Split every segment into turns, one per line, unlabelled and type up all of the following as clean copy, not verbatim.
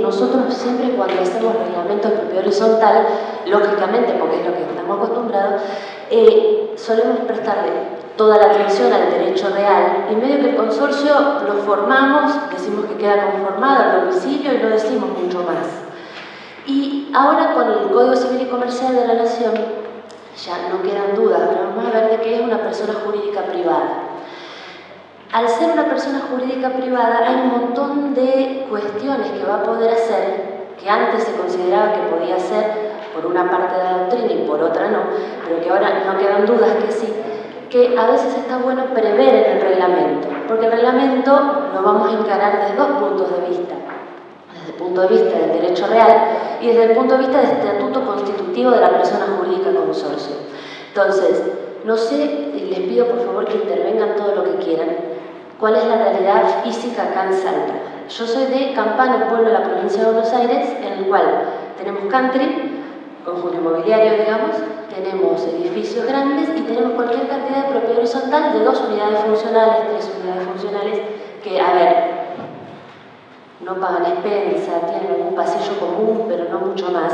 Nosotros siempre cuando hacemos reglamento de propiedad horizontal, lógicamente, porque es lo que estamos acostumbrados, solemos prestarle toda la atención al derecho real y medio que el consorcio lo formamos, decimos que queda conformado al domicilio y no decimos mucho más. Y ahora con el Código Civil y Comercial de la Nación ya no quedan dudas, pero vamos a ver de qué es una persona jurídica privada. Al ser una persona jurídica privada hay un montón de cuestiones que va a poder hacer que antes se consideraba que podía hacer por una parte de la doctrina y por otra no, pero que ahora no quedan dudas que sí, que a veces está bueno prever en el reglamento, porque el reglamento lo vamos a encarar desde dos puntos de vista. Desde el punto de vista del derecho real y desde el punto de vista del estatuto constitutivo de la persona jurídica consorcio. Entonces, no sé, les pido por favor que intervengan todo lo que quieran, cuál es la realidad física acá en Salta. Yo soy de Campana, un pueblo de la provincia de Buenos Aires, en el cual tenemos country, conjunto inmobiliario, digamos, tenemos edificios grandes y tenemos cualquier cantidad de propiedad horizontal de 2 unidades funcionales, 3 unidades funcionales, que, a ver, no pagan expensa, tienen algún pasillo común, pero no mucho más,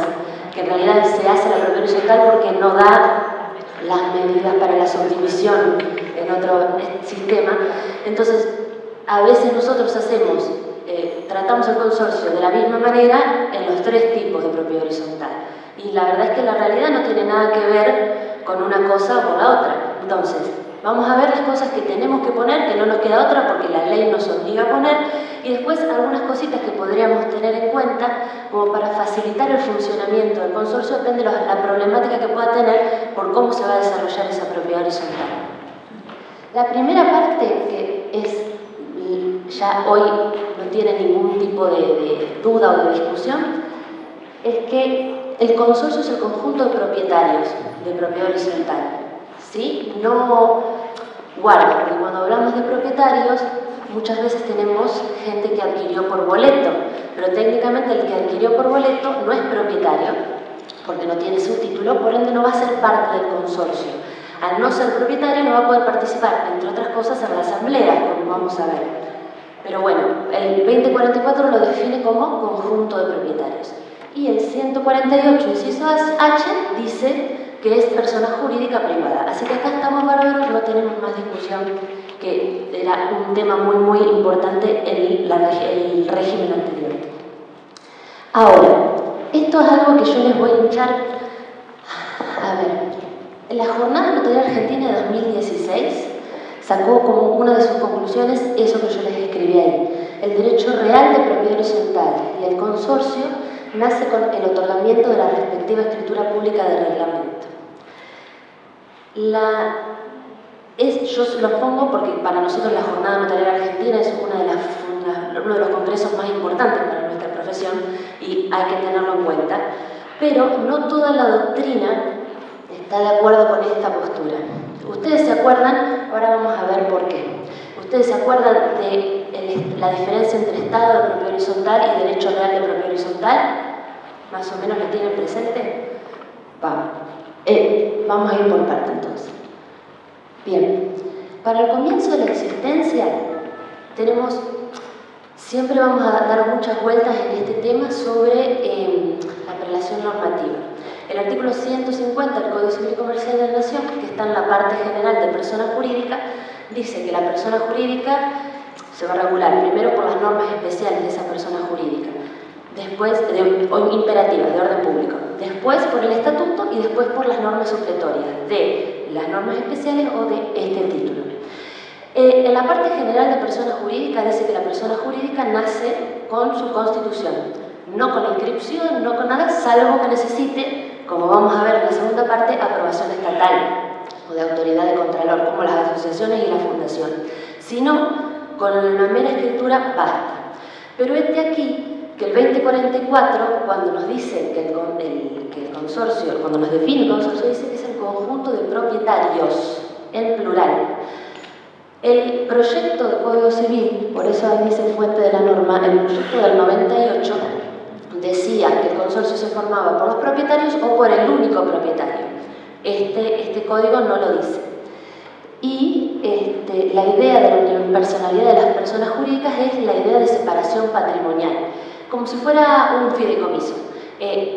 que en realidad se hace la propiedad horizontal porque no da las medidas para la subdivisión en otro sistema. Entonces, a veces nosotros hacemos, tratamos el consorcio de la misma manera en los 3 tipos de propiedad horizontal. Y la verdad es que la realidad no tiene nada que ver con una cosa o con la otra. Entonces, vamos a ver las cosas que tenemos que poner, que no nos queda otra porque la ley nos obliga a poner, y después algunas cositas que podríamos tener en cuenta como para facilitar el funcionamiento del consorcio, depende de la problemática que pueda tener por cómo se va a desarrollar esa propiedad horizontal. La primera parte, que es ya hoy no tiene ningún tipo de duda o de discusión, es que el consorcio es el conjunto de propietarios de propiedad horizontal. ¿Sí? No guardo, porque cuando hablamos de propietarios, muchas veces tenemos gente que adquirió por boleto, pero técnicamente el que adquirió por boleto no es propietario, porque no tiene su título, por ende no va a ser parte del consorcio. Al no ser propietario no va a poder participar, entre otras cosas, en la asamblea, como vamos a ver. Pero bueno, el 2044 lo define como conjunto de propietarios. Y el 148, inciso H, dice que es persona jurídica privada. Así que acá estamos bárbaros, no tenemos más discusión, que era un tema muy, muy importante en el régimen anterior. Ahora, esto es algo que yo les voy a hinchar. A ver, en la Jornada Notarial Argentina de 2016 sacó como una de sus conclusiones eso que yo les escribí ahí. El derecho real de propiedad horizontal y el consorcio nace con el otorgamiento de la respectiva escritura pública de reglamento. Yo los pongo porque para nosotros la Jornada Notarial Argentina es uno de los congresos más importantes para nuestra profesión y hay que tenerlo en cuenta, pero no toda la doctrina está de acuerdo con esta postura. ¿Ustedes se acuerdan? Ahora vamos a ver por qué. ¿Ustedes se acuerdan de la diferencia entre Estado de propiedad horizontal y derecho real de propiedad horizontal? ¿Más o menos lo tienen presente? Vamos a ir por parte entonces. Bien, para el comienzo de la existencia siempre vamos a dar muchas vueltas en este tema sobre la prelación normativa. El artículo 150 del Código Civil y Comercial de la Nación, que está en la parte general de persona jurídica, dice que la persona jurídica se va a regular primero por las normas especiales de esa persona jurídica, después imperativas de orden público, después por el estatuto y después por las normas supletorias de las normas especiales o de este título. En la parte general de persona jurídica dice que la persona jurídica nace con su constitución, no con la inscripción, no con nada, salvo que necesite, como vamos a ver en la segunda parte, aprobación estatal o de autoridad de contralor, como las asociaciones y la fundación. Si no, con la mera escritura basta. Pero aquí que el 2044, cuando nos dice que el consorcio, cuando nos define el consorcio, dice que es el conjunto de propietarios, en plural. El proyecto de Código Civil, por eso ahí dice fuente de la norma, el proyecto del 98 decía que el consorcio se formaba por los propietarios o por el único propietario. Este código no lo dice. Y la idea de la unipersonalidad de las personas jurídicas es la idea de separación patrimonial, como si fuera un fideicomiso.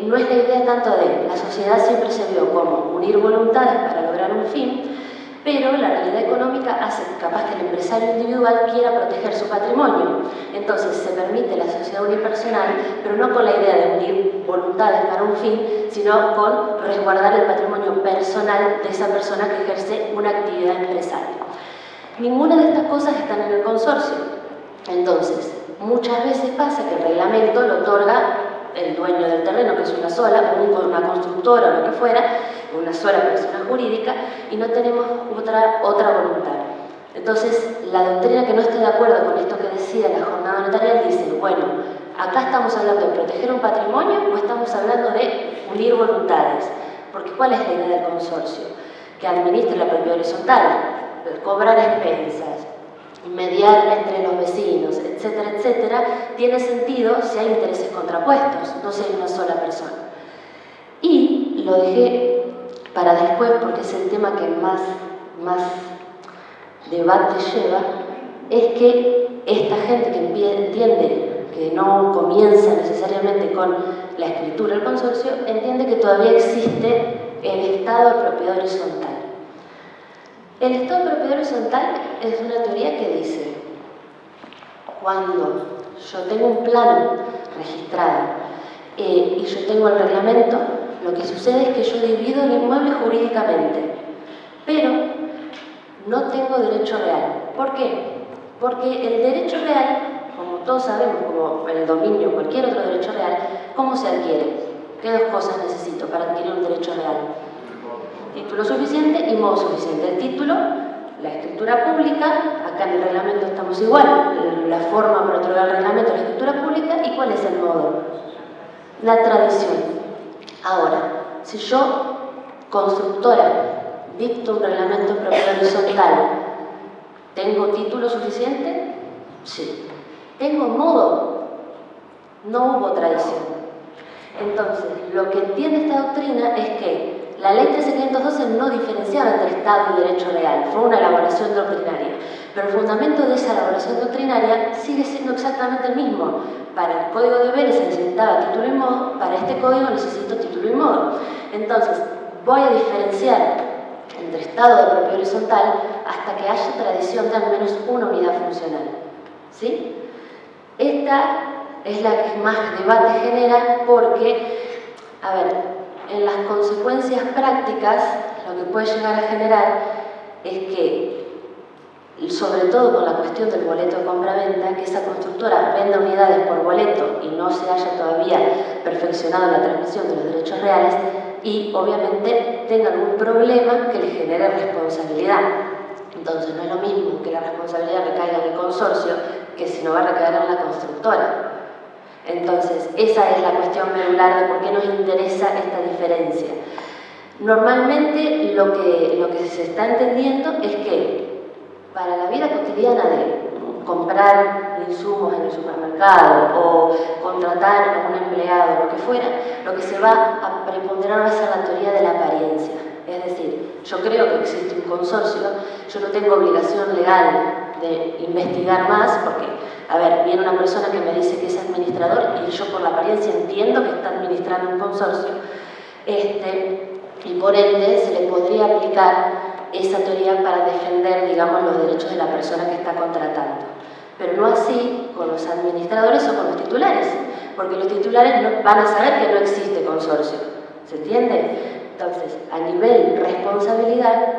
No es la idea tanto de la sociedad siempre se vio como unir voluntades para lograr un fin, pero la realidad económica hace capaz que el empresario individual quiera proteger su patrimonio. Entonces se permite la sociedad unipersonal, pero no con la idea de unir voluntades para un fin, sino con resguardar el patrimonio personal de esa persona que ejerce una actividad empresaria. Ninguna de estas cosas están en el consorcio. Entonces, muchas veces pasa que el reglamento lo otorga el dueño del terreno, que es una sola, o una constructora o lo que fuera, una sola persona jurídica, y no tenemos otra voluntad. Entonces, la doctrina que no esté de acuerdo con esto que decía la jornada notarial dice, bueno, acá estamos hablando de proteger un patrimonio o estamos hablando de unir voluntades. Porque ¿cuál es la idea del consorcio? Que administre la propiedad horizontal, cobrar expensas, mediar entre los vecinos, etcétera, etcétera, tiene sentido si hay intereses contrapuestos, no si hay una sola persona. Y lo dejé para después porque es el tema que más debate lleva, es que esta gente que entiende que no comienza necesariamente con la escritura del consorcio, entiende que todavía existe el estado de propiedad horizontal. El estado de propiedad horizontal es una teoría que dice, cuando yo tengo un plano registrado y yo tengo el reglamento, lo que sucede es que yo divido el inmueble jurídicamente, pero no tengo derecho real. ¿Por qué? Porque el derecho real, como todos sabemos, como el dominio o cualquier otro derecho real, ¿cómo se adquiere? ¿Qué dos cosas necesito para adquirir un derecho real? Título suficiente y modo suficiente. El título, la escritura pública, acá en el reglamento estamos igual, la forma para otorgar el reglamento es la escritura pública, ¿y cuál es el modo? La tradición. Ahora, si yo, constructora, dicto un reglamento de propiedad horizontal, ¿tengo título suficiente? Sí. ¿Tengo modo? No hubo tradición. Entonces, lo que entiende esta doctrina es que la ley 13512 no diferenciaba entre Estado y derecho real, fue una elaboración doctrinaria, pero el fundamento de esa elaboración doctrinaria sigue siendo exactamente el mismo. Para el Código de Vélez se necesitaba título y modo, para este código necesito título y modo. Entonces, voy a diferenciar entre estado de propiedad horizontal hasta que haya tradición de al menos una unidad funcional. ¿Sí? Esta es la que más debate genera porque, a ver, en las consecuencias prácticas, lo que puede llegar a generar es que, sobre todo con la cuestión del boleto de compra-venta, que esa constructora venda unidades por boleto y no se haya todavía perfeccionado la transmisión de los derechos reales y, obviamente, tengan un problema que les genere responsabilidad. Entonces, no es lo mismo que la responsabilidad recaiga en el consorcio que si no va a recaer en la constructora. Entonces, esa es la cuestión medular de por qué nos interesa esta diferencia. Normalmente lo que se está entendiendo es que para la vida cotidiana de comprar insumos en el supermercado o contratar a un empleado, lo que fuera, lo que se va a preponderar va a ser la teoría de la apariencia. Es decir, yo creo que existe un consorcio, yo no tengo obligación legal de investigar más porque, a ver, viene una persona que me dice que es administrador y yo por la apariencia entiendo que está administrando un consorcio, y por ende se le podría aplicar esa teoría para defender, digamos, los derechos de la persona que está contratando. Pero no así con los administradores o con los titulares, porque los titulares no, van a saber que no existe consorcio. ¿Se entiende? Entonces, a nivel responsabilidad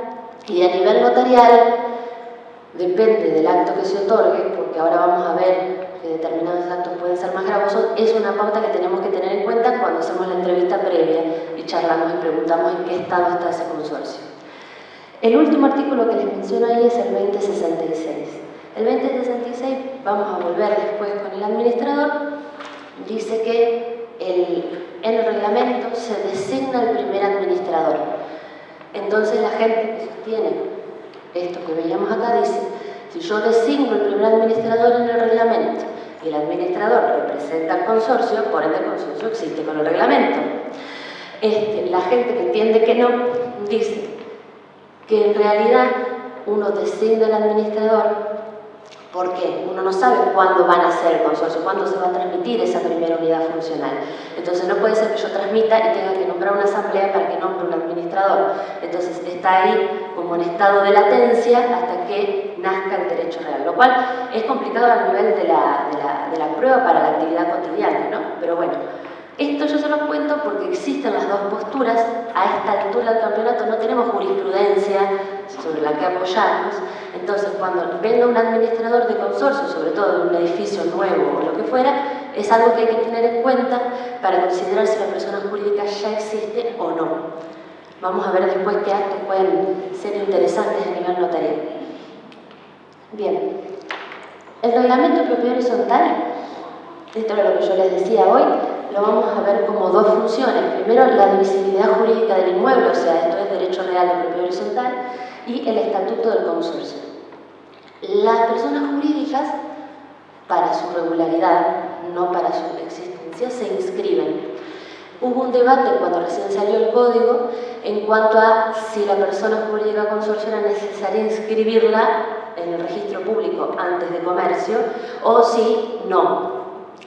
y a nivel notarial, depende del acto que se otorgue, porque ahora vamos a ver que determinados actos pueden ser más gravosos, es una pauta que tenemos que tener en cuenta cuando hacemos la entrevista previa y charlamos y preguntamos en qué estado está ese consorcio. El último artículo que les menciono ahí es el 2066. El 2066, vamos a volver después con el administrador, dice que en el reglamento se designa el primer administrador. Entonces la gente que sostiene esto que veíamos acá dice, si yo designo el primer administrador en el reglamento y el administrador representa al consorcio, por ende el consorcio existe con el reglamento. La gente que entiende que no, dice que en realidad uno designa al administrador. ¿Por qué? Uno no sabe cuándo van a hacer el consorcio, cuándo se va a transmitir esa primera unidad funcional. Entonces no puede ser que yo transmita y tenga que nombrar una asamblea para que nombre un administrador. Entonces está ahí como en estado de latencia hasta que nazca el derecho real, lo cual es complicado a nivel de la prueba para la actividad cotidiana, ¿no? Pero bueno, esto yo se lo cuento porque existen las dos posturas. A esta altura del campeonato no tenemos jurisprudencia sobre la que apoyarnos. Entonces, cuando venga un administrador de consorcio, sobre todo de un edificio nuevo o lo que fuera, es algo que hay que tener en cuenta para considerar si la persona jurídica ya existe o no. Vamos a ver después qué actos pueden ser interesantes a nivel notarial. Bien, el reglamento de propiedad horizontal, esto era lo que yo les decía hoy, lo vamos a ver como dos funciones. Primero, la divisibilidad jurídica del inmueble, o sea, esto es derecho real de propiedad horizontal, y el estatuto del consorcio. Las personas jurídicas, para su regularidad, no para su existencia, se inscriben. Hubo un debate cuando recién salió el código en cuanto a si la persona jurídica consorcio era necesario inscribirla en el registro público antes de comercio o si no.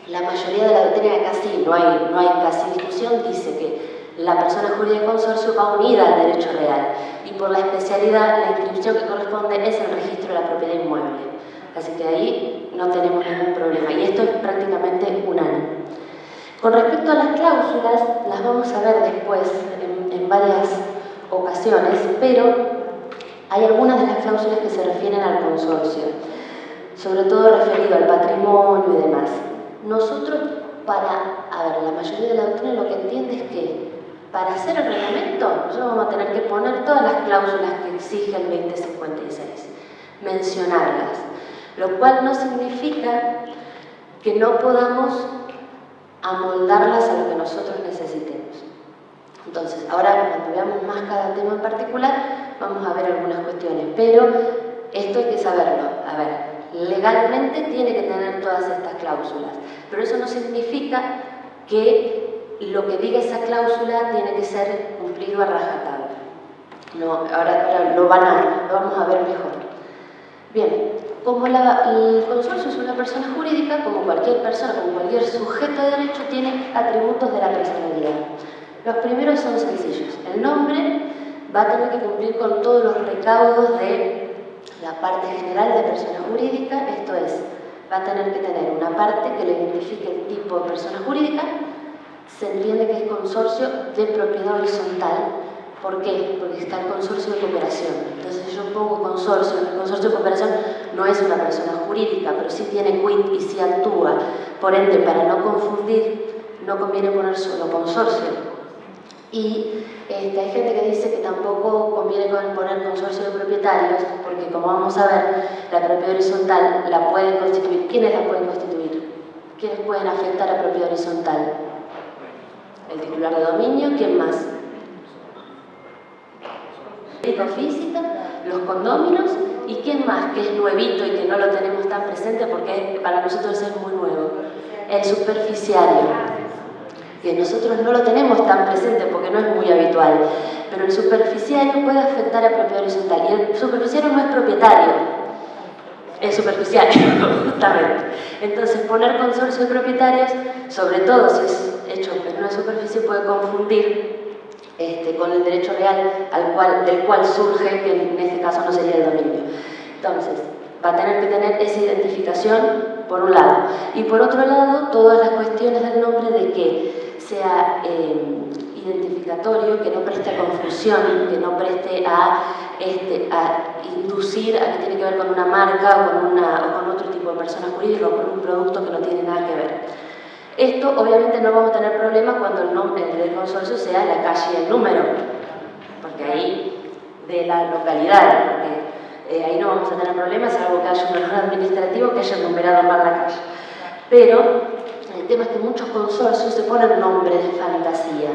La mayoría de la doctrina, casi no hay casi discusión, dice que la persona jurídica consorcio va unida al derecho real y por la especialidad la inscripción que corresponde es el registro de la propiedad inmueble. Así que ahí no tenemos ningún problema y esto es prácticamente unánime. Con respecto a las cláusulas, las vamos a ver después en varias ocasiones, pero hay algunas de las cláusulas que se refieren al consorcio, sobre todo referido al patrimonio y demás. Nosotros, la mayoría de la doctrina lo que entiende es que para hacer el reglamento, nosotros vamos a tener que poner todas las cláusulas que exige el 2056, mencionarlas, lo cual no significa que no podamos amoldarlas a lo que nosotros necesitemos. Entonces, ahora cuando veamos más cada tema en particular, vamos a ver algunas cuestiones, pero esto hay que saberlo. A ver, legalmente tiene que tener todas estas cláusulas, pero eso no significa que lo que diga esa cláusula tiene que ser cumplido a rajatabla. No, ahora lo vamos a ver mejor. Bien, como el consorcio es una persona jurídica, como cualquier persona, como cualquier sujeto de derecho, tiene atributos de la personalidad. Los primeros son sencillos. El nombre va a tener que cumplir con todos los recaudos de la parte general de persona jurídica, esto es, va a tener que tener una parte que le identifique el tipo de persona jurídica. Se entiende que es consorcio de propiedad horizontal. ¿Por qué? Porque está el consorcio de cooperación. Entonces, si yo pongo consorcio, el consorcio de cooperación no es una persona jurídica, pero sí tiene quit y sí actúa. Por ende, para no confundir, no conviene poner solo consorcio. Y hay gente que dice que tampoco conviene poner consorcio de propietarios, porque como vamos a ver, la propiedad horizontal la pueden constituir. ¿Quiénes la pueden constituir? ¿Quiénes pueden afectar a propiedad horizontal? El titular de dominio, ¿quién más? Física, los condóminos y quién más que es nuevito y que no lo tenemos tan presente porque para nosotros es muy nuevo, el superficiario, que nosotros no lo tenemos tan presente porque no es muy habitual, pero el superficiario puede afectar a propiedad horizontal y el superficiario no es propietario, es superficiario justamente. Entonces poner consorcio de propietarios, sobre todo si es hecho en una superficie, puede confundir con el derecho real del cual surge, que en este caso no sería el dominio. Entonces, va a tener que tener esa identificación por un lado. Y por otro lado, todas las cuestiones del nombre de que sea identificatorio, que no preste a confusión, que no preste a inducir a que tiene que ver con una marca o con otro tipo de persona jurídica o con un producto que no tiene nada que ver. Esto obviamente no vamos a tener problemas cuando el nombre del consorcio sea la calle y el número, porque ahí de la localidad, porque ahí no vamos a tener problemas, salvo que haya un error administrativo que haya numerado mal la calle. Pero el tema es que muchos consorcios se ponen nombres de fantasía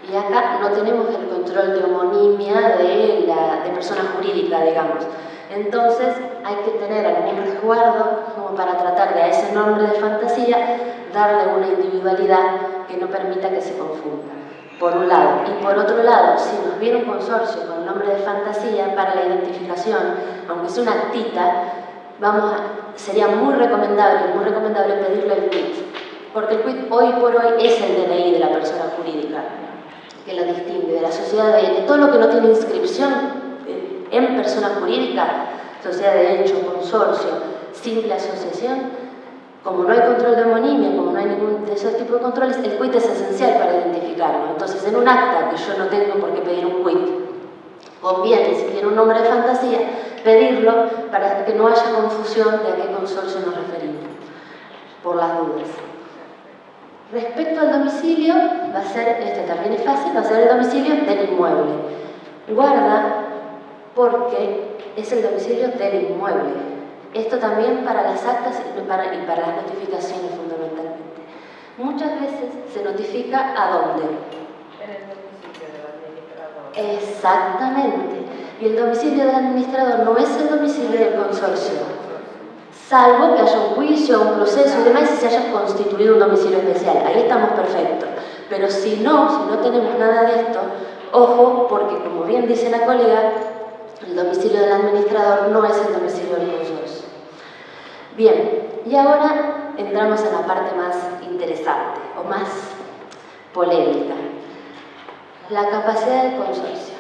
y acá no tenemos el control de homonimia de persona jurídica, digamos. Entonces hay que tener algún resguardo como para tratar de a ese nombre de fantasía darle una individualidad que no permita que se confunda. por un lado. Y por otro lado, si nos viene un consorcio con nombre de fantasía para la identificación, aunque sea una actita, sería muy recomendable pedirle el quit. Porque el quit hoy por hoy es el DNI de la persona jurídica, que lo distingue de la sociedad de todo lo que no tiene inscripción en persona jurídica, sociedad de hecho, consorcio, simple asociación. Como no hay control de homonimia, como no hay ningún de esos tipos de controles, el quit es esencial para identificarlo. Entonces, en un acta que yo no tengo por qué pedir un quit, conviene, si tiene un nombre de fantasía, pedirlo para que no haya confusión de a qué consorcio nos referimos, por las dudas. Respecto al domicilio, va a ser, este también es fácil, va a ser el domicilio del inmueble. Guarda, porque es el domicilio del inmueble. Esto también para las actas y para las notificaciones fundamentalmente. Muchas veces se notifica a dónde.
En el domicilio del administrador.
Exactamente. Y el domicilio del administrador no es el domicilio del consorcio, salvo que haya un juicio, un proceso y demás y se haya constituido un domicilio especial. Ahí estamos perfectos. Pero si no tenemos nada de esto, ojo, porque como bien dice la colega, el domicilio del administrador no es el domicilio del consorcio. Bien, y ahora entramos en la parte más interesante o más polémica. La capacidad del consorcio.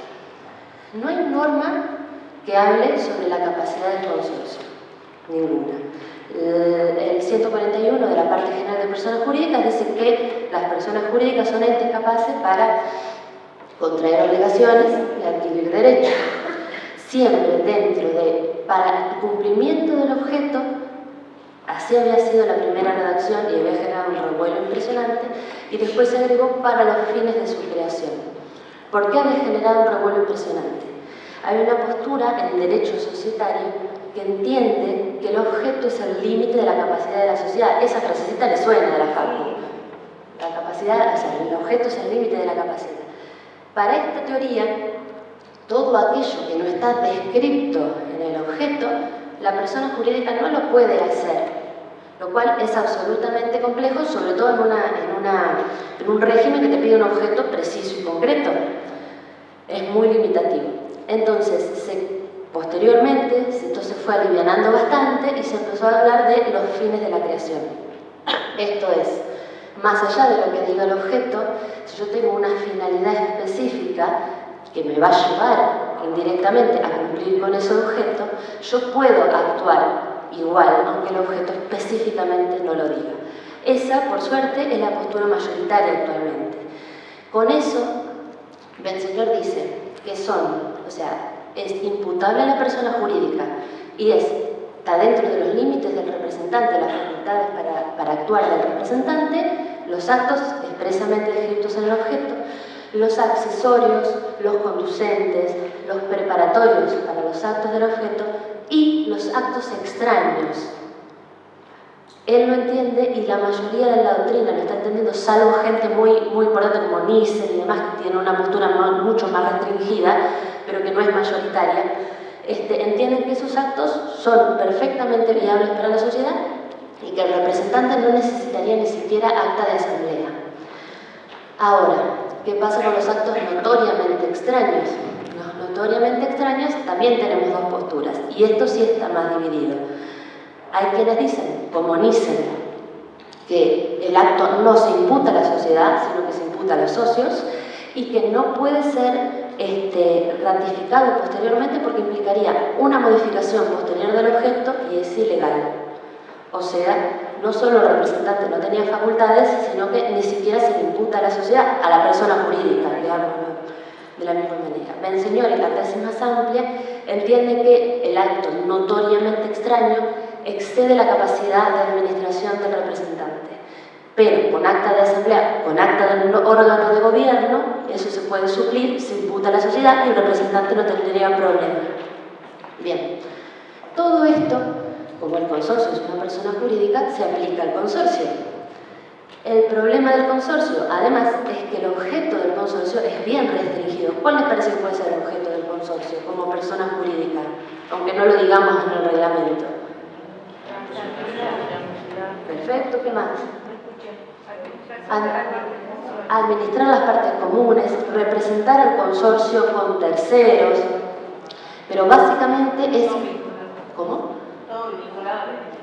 No hay norma que hable sobre la capacidad del consorcio. Ninguna. El 141 de la parte general de personas jurídicas dice que las personas jurídicas son entes capaces para contraer obligaciones y adquirir derechos. Siempre para el cumplimiento del objeto, así había sido la primera redacción y había generado un revuelo impresionante, y después se agregó para los fines de su creación. ¿Por qué había generado un revuelo impresionante? Hay una postura en derecho societario que entiende que el objeto es el límite de la capacidad de la sociedad. Esa frasecita le suena de la facu. La capacidad, o sea, el objeto es el límite de la capacidad. Para esta teoría, todo aquello que no está descrito en el objeto, la persona jurídica no lo puede hacer, lo cual es absolutamente complejo, sobre todo en un régimen que te pide un objeto preciso y concreto. Es muy limitativo. Entonces, posteriormente, esto se fue alivianando bastante y se empezó a hablar de los fines de la creación. Esto es, más allá de lo que diga el objeto, si yo tengo una finalidad específica que me va a llevar indirectamente a cumplir con ese objeto, yo puedo actuar igual, aunque el objeto específicamente no lo diga. Esa, por suerte, es la postura mayoritaria actualmente. Con eso, Benseñor dice que es imputable a la persona jurídica y está dentro de los límites del representante, las facultades para actuar del representante, los actos expresamente descritos en el objeto, los accesorios, los conducentes, los preparatorios para los actos del objeto y los actos extraños. Él lo entiende y la mayoría de la doctrina lo está entendiendo, salvo gente muy importante como Nissen y demás, que tiene una postura mucho más restringida, pero que no es mayoritaria. Entienden que esos actos son perfectamente viables para la sociedad y que el representante no necesitaría ni siquiera acta de asamblea. Ahora, ¿qué pasa con los actos notoriamente extraños? Los notoriamente extraños también tenemos dos posturas y esto sí está más dividido. Hay quienes dicen, como Nissen, que el acto no se imputa a la sociedad, sino que se imputa a los socios y que no puede ser ratificado posteriormente porque implicaría una modificación posterior del objeto y es ilegal. O sea, no solo el representante no tenía facultades, sino que ni siquiera se le imputa a la sociedad, a la persona jurídica, digamos, de la misma manera. Benseñor, en la tesis más amplia, entiende que el acto notoriamente extraño excede la capacidad de administración del representante. Pero con acta de asamblea, con acta de un órgano de gobierno, eso se puede suplir, se imputa a la sociedad y el representante no tendría problema. Bien, todo esto, como el consorcio es una persona jurídica, se aplica al consorcio. El problema del consorcio, además, es que el objeto del consorcio es bien restringido. ¿Cuál les parece que puede ser el objeto del consorcio como persona jurídica? Aunque no lo digamos en el reglamento. Perfecto, ¿qué más? administrar las partes comunes, representar al consorcio con terceros, pero básicamente es... ¿Cómo?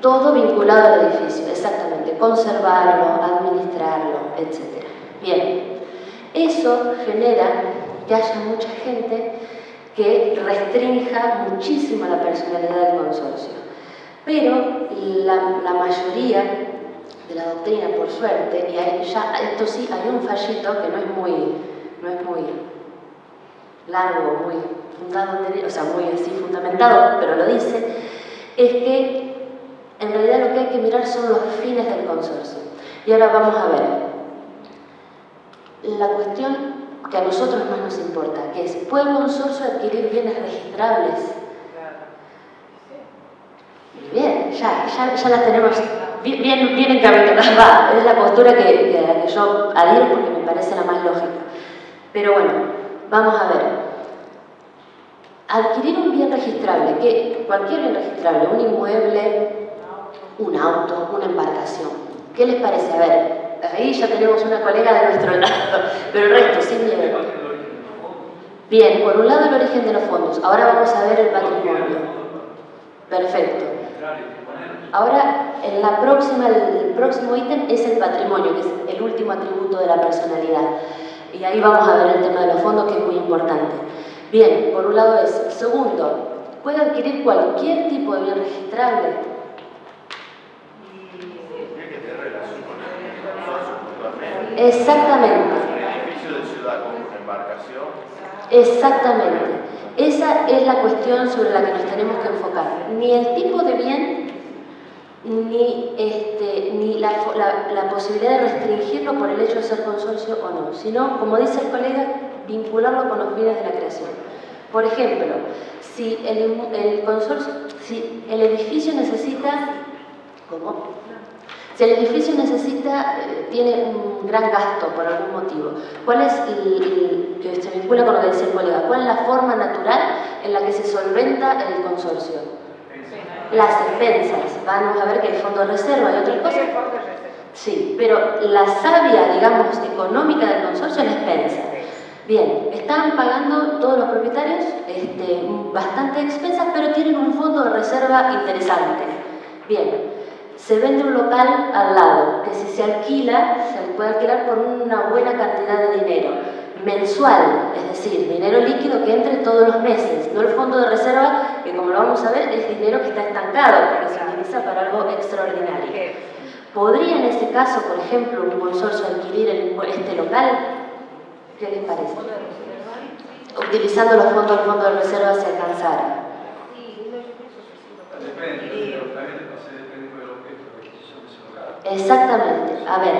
Todo vinculado al edificio, exactamente, conservarlo, administrarlo, etc. Bien, eso genera que haya mucha gente que restrinja muchísimo la personalidad del consorcio. Pero la mayoría de la doctrina, por suerte, y hay ya, esto sí, hay un fallito que no es muy largo, muy fundado, o sea, muy así fundamentado, pero lo dice, es que en realidad lo que hay que mirar son los fines del consorcio. Y ahora vamos a ver la cuestión que a nosotros más nos importa, que es, ¿puede el consorcio adquirir bienes registrables? Bien, ya las tenemos bien encaminadas. Es la postura que yo adhiero porque me parece la más lógica. Pero bueno, vamos a ver. Adquirir un bien registrable, que cualquier bien registrable, un inmueble, un auto, una embarcación. ¿Qué les parece? A ver, ahí ya tenemos una colega de nuestro lado, pero el resto, sin miedo. Bien, por un lado el origen de los fondos. Ahora vamos a ver el patrimonio. Perfecto. Ahora, el próximo ítem es el patrimonio, que es el último atributo de la personalidad. Y ahí vamos a ver el tema de los fondos, que es muy importante. Bien, por un lado eso. Segundo, ¿puede adquirir cualquier tipo de bien registrable? Exactamente.
Edificio de ciudad como una embarcación.
Exactamente. Esa es la cuestión sobre la que nos tenemos que enfocar. Ni el tipo de bien, ni la posibilidad de restringirlo por el hecho de ser consorcio o no, sino, como dice el colega, vincularlo con los fines de la creación. Por ejemplo, si el edificio necesita... ¿Cómo? Si el edificio tiene un gran gasto por algún motivo, ¿cuál es que se vincula con lo que decía el colega? ¿Cuál es la forma natural en la que se solventa el consorcio? Las expensas. Vamos a ver que hay fondo de reserva y otras cosas. Sí, pero la savia, digamos, económica del consorcio es la expensa. Bien, están pagando todos los propietarios bastante expensas, pero tienen un fondo de reserva interesante. Bien. Se vende un local al lado, que si se alquila, se puede alquilar por una buena cantidad de dinero, mensual, es decir, dinero líquido que entre todos los meses, no el fondo de reserva, que como lo vamos a ver, es dinero que está estancado, porque se utiliza para algo extraordinario. ¿Podría en ese caso, por ejemplo, un consorcio adquirir este local? ¿Qué les parece? Utilizando los fondos del fondo de reserva si alcanzara. Exactamente. A ver.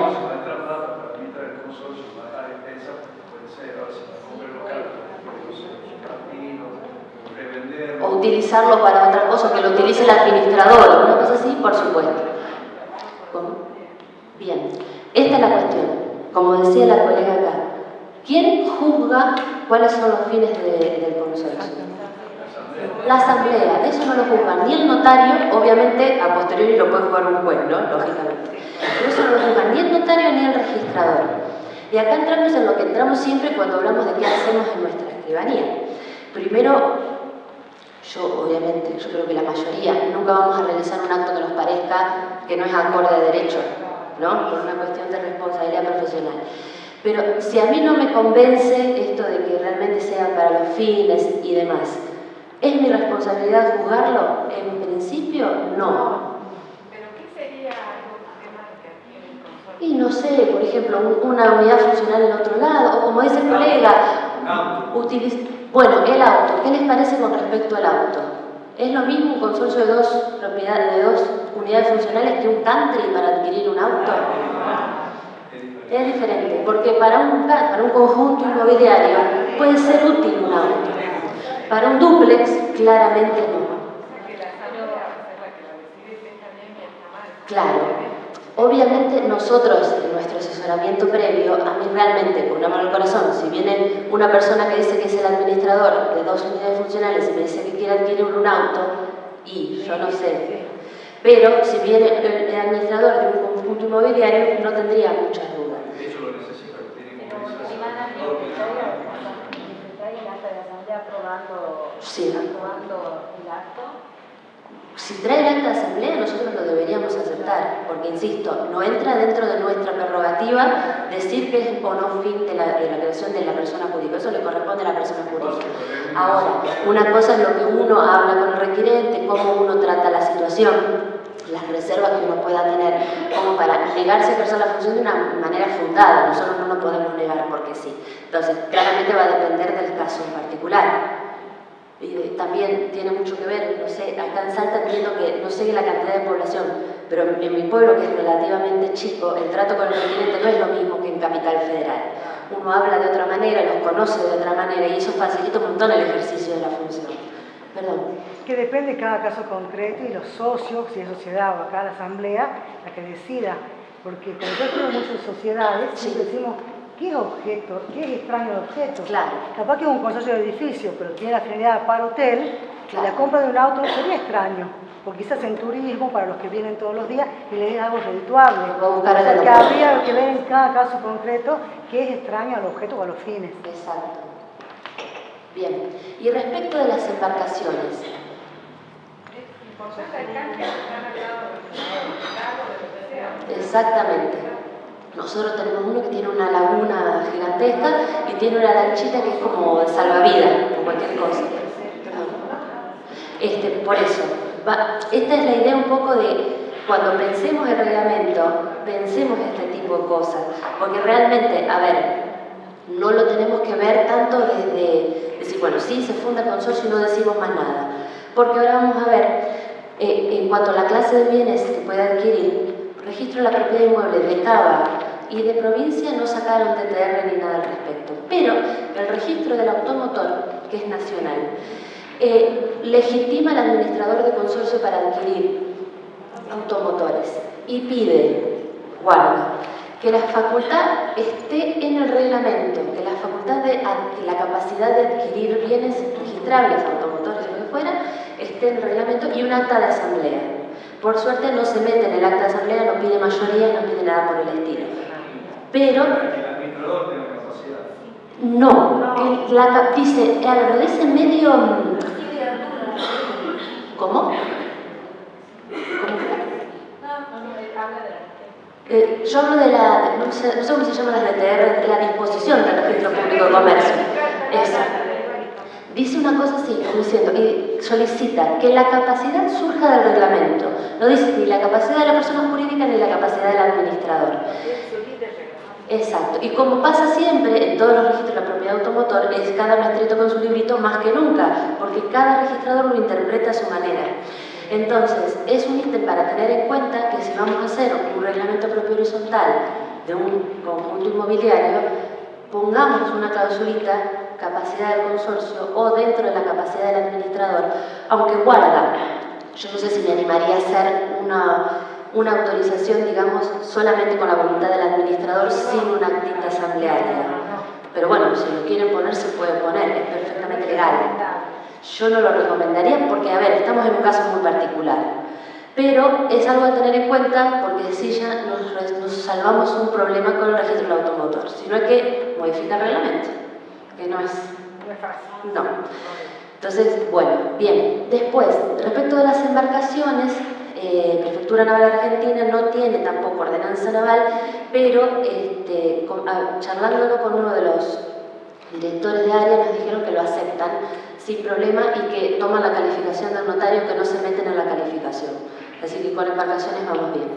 O utilizarlo para otra cosa, que lo utilice el administrador, una cosa así, por supuesto. ¿Cómo? Bien. Esta es la cuestión. Como decía la colega acá, ¿quién juzga cuáles son los fines del consorcio? La asamblea, eso no lo juzga ni el notario, obviamente a posteriori lo puede jugar un juez, ¿no? Lógicamente. Pero eso no lo juzga ni el notario ni el registrador. Y acá entramos en lo que entramos siempre cuando hablamos de qué hacemos en nuestra escribanía. Primero, yo creo que la mayoría, nunca vamos a realizar un acto que nos parezca que no es acorde a derecho, ¿no? Por una cuestión de responsabilidad profesional. Pero si a mí no me convence esto de que realmente sea para los fines y demás, ¿es mi responsabilidad juzgarlo? En principio, no.
¿Pero qué sería algo tema que adquiere el consorcio?
Y no sé, por ejemplo, una unidad funcional en otro lado, o como dice el colega, bueno, el auto, ¿qué les parece con respecto al auto? ¿Es lo mismo un consorcio de dos unidades funcionales que un country para adquirir un auto? Es diferente, porque para un conjunto inmobiliario puede ser útil un auto. Para un dúplex, claramente no. Claro. Obviamente nosotros, en nuestro asesoramiento previo, a mí realmente, con una mano al corazón, si viene una persona que dice que es el administrador de dos unidades funcionales y me dice que quiere adquirir un auto, y yo no sé. Pero si viene el administrador de un conjunto inmobiliario, no tendría muchas dudas.
De hecho lo necesita.
el acta de asamblea aprobando,
Sí.
aprobando el acto.
Si trae el acta de asamblea, nosotros lo deberíamos aceptar, porque, insisto, no entra dentro de nuestra prerrogativa decir que es o no fin de la creación de la persona jurídica. Eso le corresponde a la persona jurídica. Ahora, una cosa es lo que uno habla con el requirente, cómo uno trata la situación, las reservas que uno pueda tener, como para negarse a ejercer la función de una manera fundada. Nosotros no lo podemos negar porque sí. Entonces, claramente va a depender del caso en particular. Y también tiene mucho que ver, no sé, acá en Salta entiendo que no sé la cantidad de población, pero en mi pueblo, que es relativamente chico, el trato con el requirente no es lo mismo que en Capital Federal. Uno habla de otra manera, los conoce de otra manera y eso facilita un montón el ejercicio de la función. Perdón.
Que depende de cada caso concreto y los socios, si es sociedad o acá la asamblea, la que decida. Porque como yo tengo muchas sociedades,
Sí.
siempre decimos, ¿qué es objeto? ¿Qué es extraño de objeto?
Claro.
Capaz que es un consorcio de edificio, pero tiene la finalidad para hotel,
Claro.
la compra de un auto no sería extraño, porque quizás en turismo, para los que vienen todos los días, y les es algo redituable.
Va a buscar a
O sea,
la
que
locura.
habría que ver en cada caso concreto qué es extraño al objeto o a los fines.
Exacto. Bien. Y respecto de las embarcaciones, exactamente. Nosotros tenemos uno que tiene una laguna gigantesca y tiene una lanchita que es como de salvavidas, o cualquier cosa. Por eso, esta es la idea un poco de cuando pensemos el reglamento, pensemos este tipo de cosas, porque realmente, a ver, no lo tenemos que ver tanto desde decir, bueno, sí, se funda el consorcio y no decimos más nada, porque ahora vamos a ver, en cuanto a la clase de bienes que puede adquirir, registro de la propiedad inmueble de Cava y de provincia no sacaron TTR ni nada al respecto, pero el registro del automotor, que es nacional, legitima al administrador de consorcio para adquirir automotores y pide, guarda, que la facultad esté en el reglamento, que la facultad que la capacidad de adquirir bienes registrables, automotores o lo que fuera, esté en el reglamento y un acta de asamblea. Por suerte no se mete en el acta de asamblea, no pide mayoría, no pide nada por el estilo. Pero no, que dice, algo dice medio... ¿Cómo? Yo hablo de la, no sé cómo se llama las DTR, la disposición del registro público de comercio. Eso. Dice una cosa así, como diciendo, y solicita que la capacidad surja del reglamento. No dice ni la capacidad de la persona jurídica ni la capacidad del administrador. Exacto. Y como pasa siempre en todos los registros de la propiedad automotor, es cada maestrito con su librito más que nunca, porque cada registrador lo interpreta a su manera. Entonces, es un ítem para tener en cuenta que si vamos a hacer un reglamento propio horizontal de un conjunto inmobiliario, pongamos una clausulita, capacidad del consorcio o dentro de la capacidad del administrador, aunque guarda. Yo no sé si me animaría a hacer una autorización, digamos, solamente con la voluntad del administrador sin una actita asamblearia. Pero bueno, si lo quieren poner, se puede poner, es perfectamente legal. Yo no lo recomendaría porque, a ver, estamos en un caso muy particular. Pero es algo a tener en cuenta porque así ya nos salvamos un problema con el registro del automotor. Si no hay que modificar el reglamento, que no es fácil. No. Entonces, bueno, bien. Después, respecto de las embarcaciones, Prefectura Naval Argentina no tiene tampoco ordenanza naval, pero charlándolo con uno de los directores de área nos dijeron que lo aceptan sin problema y que toman la calificación del notario, que no se meten en la calificación. Así que con embarcaciones vamos bien.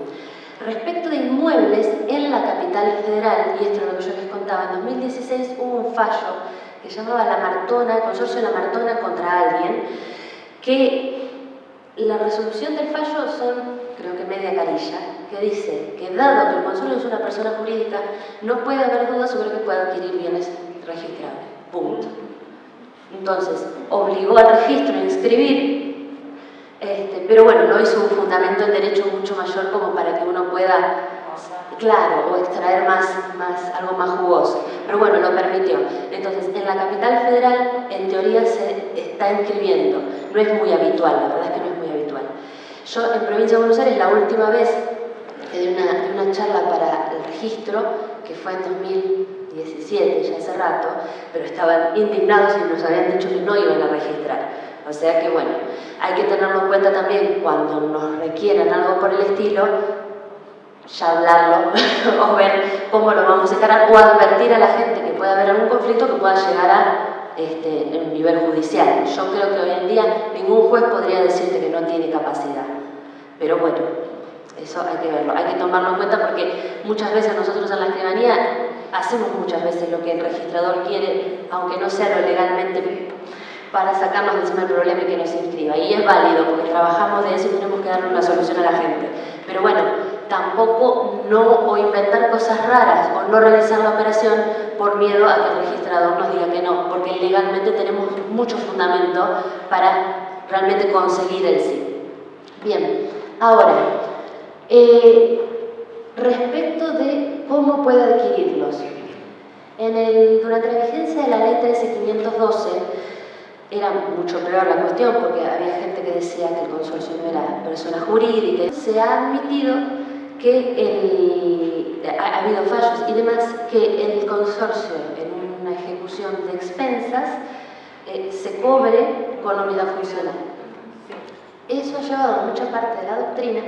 Respecto de inmuebles, en la capital federal, y esto es lo que yo les contaba, en 2016 hubo un fallo que se llamaba La Martona, el consorcio de La Martona contra alguien, que la resolución del fallo son, creo que media carilla, que dice que dado que el consorcio es una persona jurídica, no puede haber duda sobre que pueda adquirir bienes registrables. Punto. Entonces, obligó al registro a inscribir, pero bueno, no hizo un fundamento en derecho mucho mayor como para que uno pueda, claro, o extraer algo más jugoso. Pero bueno, lo permitió. Entonces, en la capital federal, en teoría, se está inscribiendo. No es muy habitual, la verdad es que no es muy habitual. Yo, en Provincia de Buenos Aires, la última vez que di una charla para el registro, que fue en 2017, ya hace rato, pero estaban indignados y nos habían dicho que no iban a registrar. O sea que bueno, hay que tenerlo en cuenta también cuando nos requieran algo por el estilo, ya hablarlo o ver cómo lo vamos a encarar o advertir a la gente que pueda haber algún conflicto que pueda llegar a un nivel judicial. Yo creo que hoy en día ningún juez podría decirte que no tiene capacidad, pero bueno, eso hay que verlo, hay que tomarlo en cuenta porque muchas veces nosotros en la escribanía hacemos muchas veces lo que el registrador quiere, aunque no sea lo legalmente, para sacarnos de encima el problema y que nos inscriba. Y es válido porque trabajamos de eso y tenemos que darle una solución a la gente. Pero bueno, tampoco o inventar cosas raras o no realizar la operación por miedo a que el registrador nos diga que no, porque legalmente tenemos mucho fundamento para realmente conseguir el sí. Bien, ahora, respecto de cómo puede adquirirlos. Durante la vigencia de la ley 13.512 era mucho peor la cuestión porque había gente que decía que el consorcio no era persona jurídica. Se ha admitido que ha habido fallos y demás, que el consorcio en una ejecución de expensas se cobre con la unidad funcional. Eso ha llevado mucha parte de la doctrina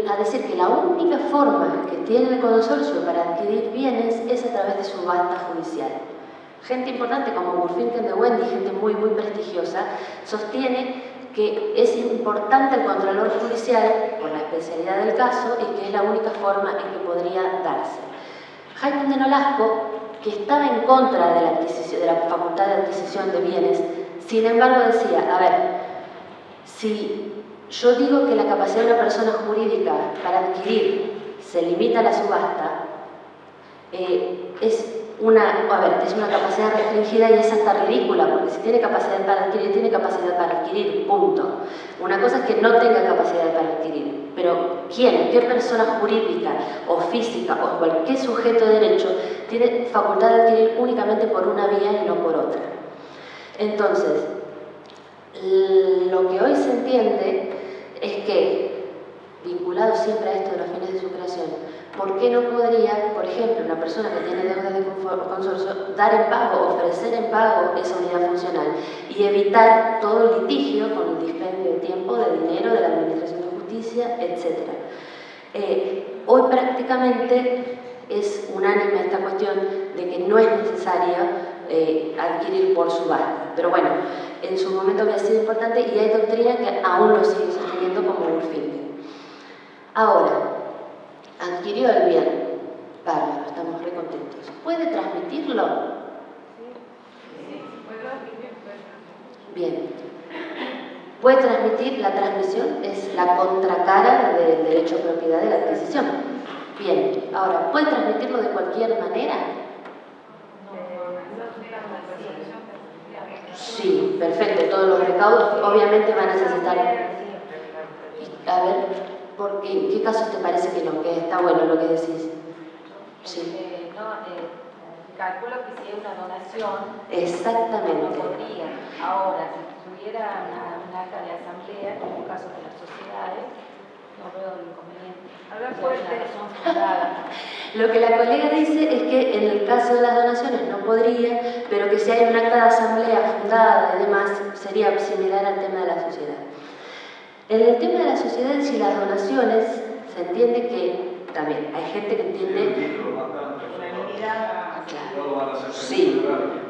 a decir que la única forma que tiene el consorcio para adquirir bienes es a través de subasta judicial. Gente importante como Gulbenkian de Wendy, gente muy, muy prestigiosa, sostiene que es importante el contralor judicial por la especialidad del caso y que es la única forma en que podría darse. Jaime de Nolasco, que estaba en contra de la facultad de adquisición de bienes, sin embargo decía, a ver, si yo digo que la capacidad de una persona jurídica para adquirir se limita a la subasta, es una capacidad restringida y es hasta ridícula, porque si tiene capacidad para adquirir, tiene capacidad para adquirir, punto. Una cosa es que no tenga capacidad para adquirir, pero ¿quién? ¿Qué persona jurídica o física o cualquier sujeto de derecho tiene facultad de adquirir únicamente por una vía y no por otra? Entonces, lo que hoy se entiende es que, vinculado siempre a esto de los fines de su creación, ¿por qué no podría, por ejemplo, una persona que tiene deudas de consorcio, dar en pago, ofrecer en pago esa unidad funcional y evitar todo el litigio con el dispendio de tiempo, de dinero, de la Administración de Justicia, etc.? Hoy prácticamente es unánime esta cuestión de que no es necesario adquirir por subasta. Pero bueno, en su momento había sido importante y hay doctrina que aún lo sigue sosteniendo como Gulbenkian. Ahora, adquirió el bien, bárbaro, estamos re contentos. ¿Puede transmitirlo?
Sí, puedo adquirir.
Bien. Puede transmitir, la transmisión es la contracara del derecho a propiedad de la adquisición. Bien, ahora, ¿puede transmitirlo de cualquier manera? Sí, perfecto, todos los recaudos obviamente van a necesitar. A ver, porque ¿en qué casos te parece que no? Que está bueno lo que decís. Sí.
Calculo que si es una donación,
exactamente.
no podría. Ahora, si tuviera un acta de asamblea, como el caso de las sociedades, no veo el inconveniente. Hablar fuerte. Razón fundada.
Lo que la colega dice es que en el caso de las donaciones no podría, pero que si hay un acta de asamblea fundada y demás, sería similar al tema de la sociedad. En el tema de las sociedades y las donaciones, se entiende que también hay gente que entiende. Claro. Sí.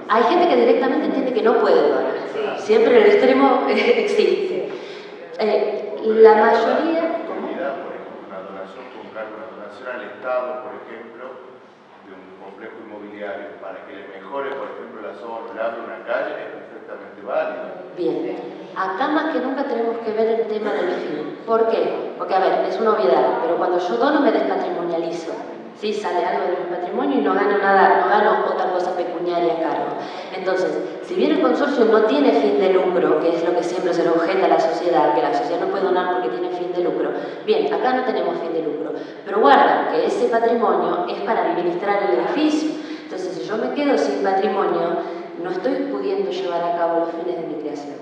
Hay gente que directamente entiende que no puede donar. Siempre el extremo existe. La mayoría.
Una donación con cargo, una donación al Estado, por ejemplo, de un complejo inmobiliario, para que le mejore, por ejemplo, la zona, le abra una calle, es perfectamente válido.
Bien, acá más que nunca tenemos que ver el tema del fin. ¿Por qué? Porque, a ver, es una obviedad, pero cuando yo dono me despatrimonializo. Sí, sale algo de mi patrimonio y no gano nada, no gano otra cosa pecuniaria a cargo. Entonces, si bien el consorcio no tiene fin de lucro, que es lo que siempre se le objeta a la sociedad, que la sociedad no puede donar porque tiene fin de lucro, bien, acá no tenemos fin de lucro, pero guarda que ese patrimonio es para administrar el edificio. Entonces, si yo me quedo sin patrimonio, no estoy pudiendo llevar a cabo los fines de mi creación.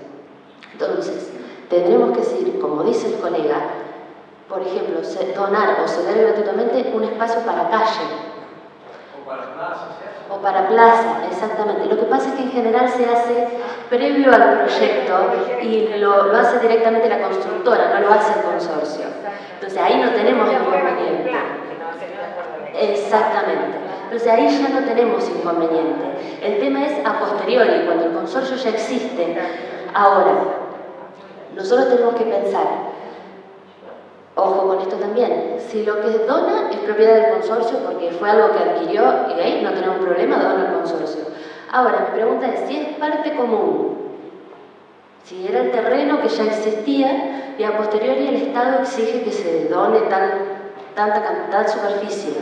Entonces, tendremos que decir, como dice el colega, por ejemplo, donar o ceder gratuitamente un espacio para calle. O para plaza, exactamente. Lo que pasa es que en general se hace previo al proyecto y lo hace directamente la constructora, no lo hace el consorcio. Entonces ahí no tenemos inconveniente. Exactamente. Entonces ahí ya no tenemos inconveniente. El tema es a posteriori, cuando el consorcio ya existe. Ahora, nosotros tenemos que pensar, ojo con esto también, si lo que dona es propiedad del consorcio porque fue algo que adquirió y ahí no tenemos problema, dona el consorcio. Ahora, mi pregunta es, si es parte común, si era el terreno que ya existía y a posteriori el Estado exige que se done tal superficie.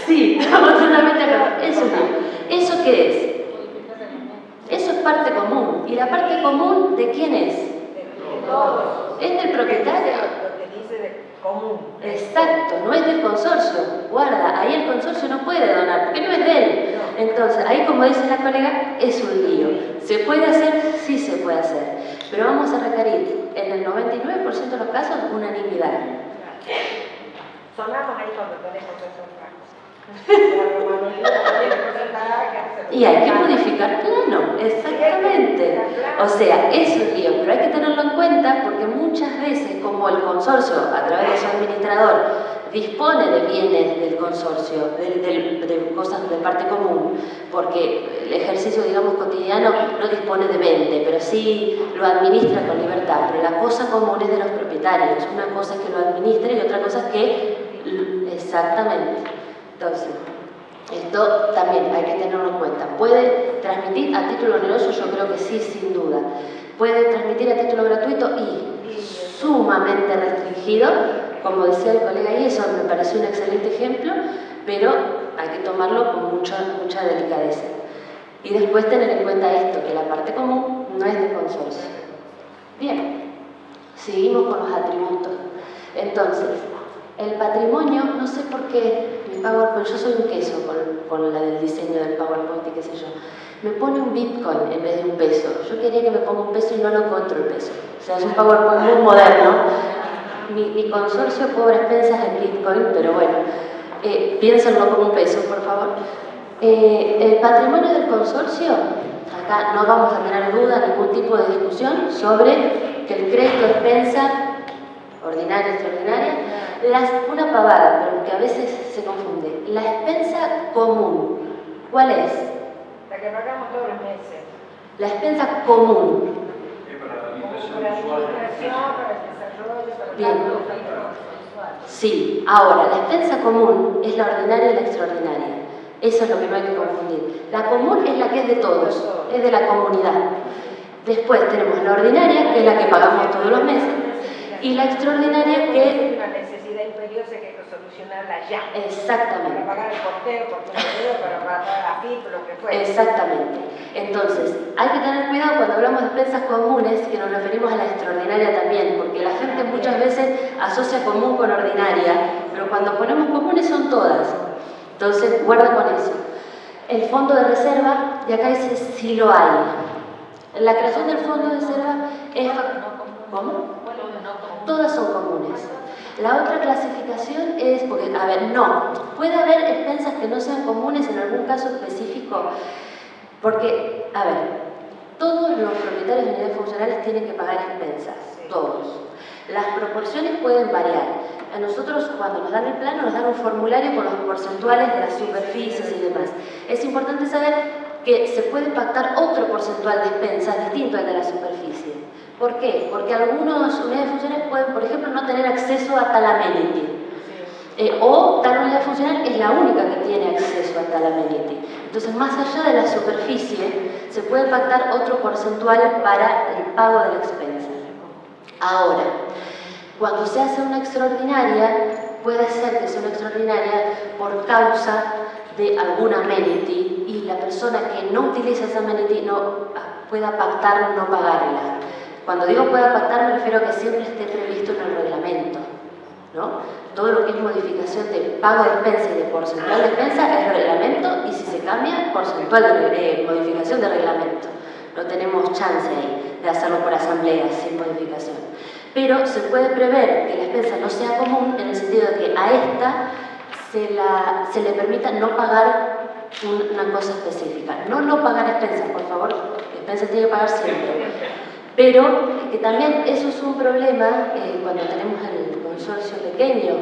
Sí, estamos totalmente de acuerdo. Eso no. ¿Eso qué es? Eso es parte común. ¿Y la parte común de quién es? Es del propietario. Exacto, no es del consorcio. Guarda, ahí el consorcio no puede donar, porque no es de él. Entonces, ahí como dice la colega, es un lío. ¿Se puede hacer? Sí se puede hacer. Pero vamos a requerir, en el 99% de los casos, unanimidad.
Sonamos ahí cuando tenemos esos
Y hay que modificar plano, exactamente. O sea, es un lío, pero hay que tenerlo en cuenta porque muchas veces, como el consorcio, a través de su administrador, dispone de bienes del consorcio, de cosas de parte común, porque el ejercicio, digamos, cotidiano no dispone de 20, pero sí lo administra con libertad. Pero la cosa común es de los propietarios. Una cosa es que lo administre y otra cosa es que... Exactamente. Entonces, esto también hay que tenerlo en cuenta. ¿Puede transmitir a título oneroso? Yo creo que sí, sin duda. ¿Puede transmitir a título gratuito? Y sumamente restringido, como decía el colega, y eso me pareció un excelente ejemplo, pero hay que tomarlo con mucha delicadeza. Y después tener en cuenta esto, que la parte común no es de consorcio. Bien, seguimos con los atributos. Entonces, el patrimonio, no sé por qué mi PowerPoint, yo soy un queso con el diseño del PowerPoint y qué sé yo, me pone un Bitcoin en vez de un peso. Yo quería que me ponga un peso y no lo encuentro el peso. O sea, es un PowerPoint muy moderno. Mi consorcio cobra expensas en Bitcoin, pero bueno, piénsenlo como un peso, por favor. El patrimonio del consorcio, acá no vamos a tener duda, ningún tipo de discusión sobre que el crédito expensa, ordinaria, extraordinaria, una pavada, pero que a veces se confunde. La expensa común, ¿cuál es?
La que pagamos todos los meses.
La expensa común.
Para la administración, para el desarrollo, para el
Bien. Sí, ahora, la expensa común es la ordinaria y la extraordinaria. Eso es lo que no hay que confundir. La común es la que es de todos, es de la comunidad. Después tenemos la ordinaria, que es la que pagamos todos los meses, y la extraordinaria que...
Una necesidad imperiosa que hay que solucionarla ya.
Exactamente.
Para pagar el porteo, para pagar la FIP, lo que fuera.
Exactamente. Entonces, hay que tener cuidado cuando hablamos de expensas comunes, que nos referimos a la extraordinaria también, porque la gente muchas veces asocia común con ordinaria, pero cuando ponemos comunes son todas. Entonces, guarda con eso. El fondo de reserva, y acá dice si lo hay. La creación del fondo de reserva es... ¿Cómo? Todas son comunes. La otra clasificación es, porque, a ver, no, puede haber expensas que no sean comunes en algún caso específico, porque, a ver, todos los propietarios de unidades funcionales tienen que pagar expensas, todos. Las proporciones pueden variar. A nosotros, cuando nos dan el plano, nos dan un formulario con los porcentuales de las superficies y demás. Es importante saber que se puede pactar otro porcentual de expensas distinto al de la superficie. ¿Por qué? Porque algunas unidades funcionales pueden, por ejemplo, no tener acceso a tal amenity. O tal unidad funcional es la única que tiene acceso a tal amenity. Entonces, más allá de la superficie, se puede pactar otro porcentual para el pago de la expensa. Ahora, cuando se hace una extraordinaria, puede ser que sea una extraordinaria por causa de alguna amenity y la persona que no utiliza esa amenity no pueda pactar no pagarla. Cuando digo pueda pactar me refiero a que siempre esté previsto en el reglamento, ¿no? Todo lo que es modificación de pago de expensa y de porcentual de expensa es reglamento y si se cambia, porcentual de modificación de reglamento. No tenemos chance ahí de hacerlo por asamblea sin modificación. Pero se puede prever que la expensa no sea común en el sentido de que a esta se le permita no pagar una cosa específica. No pagar expensas, por favor, expensas tiene que pagar siempre. Pero que también eso es un problema cuando tenemos el consorcio pequeño.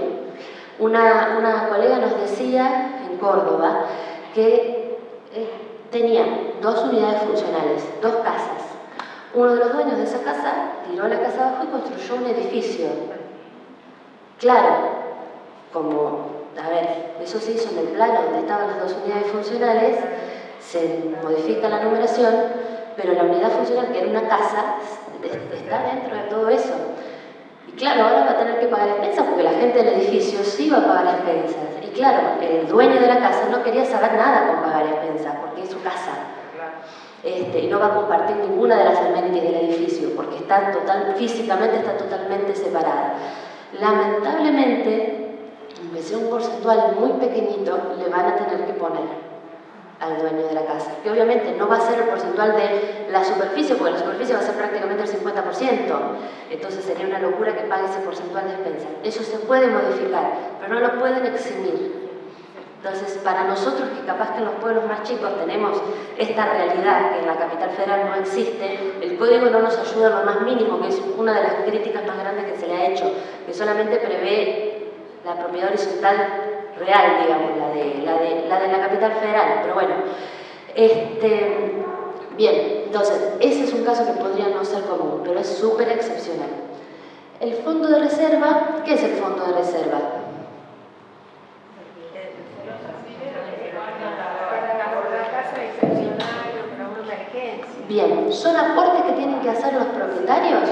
Una colega nos decía en Córdoba que tenía 2 unidades funcionales, 2 casas. Uno de los dueños de esa casa tiró la casa abajo y construyó un edificio. Claro, eso se hizo en el plano donde estaban las 2 unidades funcionales, se modifica la numeración, pero la unidad funcional, que era una casa, está dentro de todo eso. Y claro, ahora va a tener que pagar expensas porque la gente del edificio sí va a pagar expensas. Y claro, el dueño de la casa no quería saber nada con pagar expensas porque es su casa. Y no va a compartir ninguna de las amenities del edificio porque físicamente está totalmente separada. Lamentablemente, aunque sea un porcentual muy pequeñito, le van a tener que poner al dueño de la casa, que obviamente no va a ser el porcentual de la superficie, porque la superficie va a ser prácticamente el 50%, entonces sería una locura que pague ese porcentual de expensas. Eso se puede modificar, pero no lo pueden eximir. Entonces, para nosotros que capaz que en los pueblos más chicos tenemos esta realidad que en la capital federal no existe, el código no nos ayuda en lo más mínimo, que es una de las críticas más grandes que se le ha hecho, que solamente prevé la propiedad horizontal real, digamos, la de la capital federal, pero bueno. Bien, entonces, ese es un caso que podría no ser común, pero es súper excepcional. El fondo de reserva, ¿qué es el fondo de reserva? Bien, son aportes que tienen que hacer los propietarios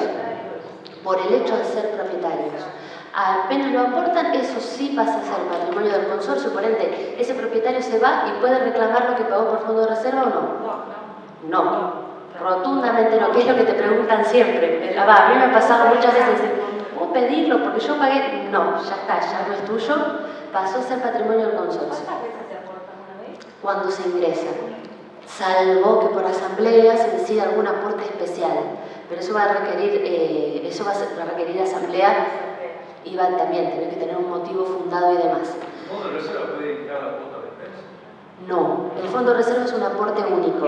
por el hecho de ser propietarios. Apenas lo aportan, eso sí pasa a ser patrimonio del consorcio, por ende, ese propietario se va y puede reclamar lo que pagó por fondo de reserva o no. No, rotundamente no, que es lo que te preguntan siempre. A mí me ha pasado muchas veces, ¿puedo pedirlo porque yo pagué? No, ya está, ya no es tuyo, pasó a ser patrimonio del consorcio.
¿Cuántas veces se aporta una vez?
Cuando se ingresa, salvo que por asamblea se decida algún aporte especial, pero eso va a requerir, asamblea y va también tener que tener un motivo fundado y demás.
¿El fondo de reserva puede indicar la cuota de expensa?
No, el fondo de reserva es un aporte único.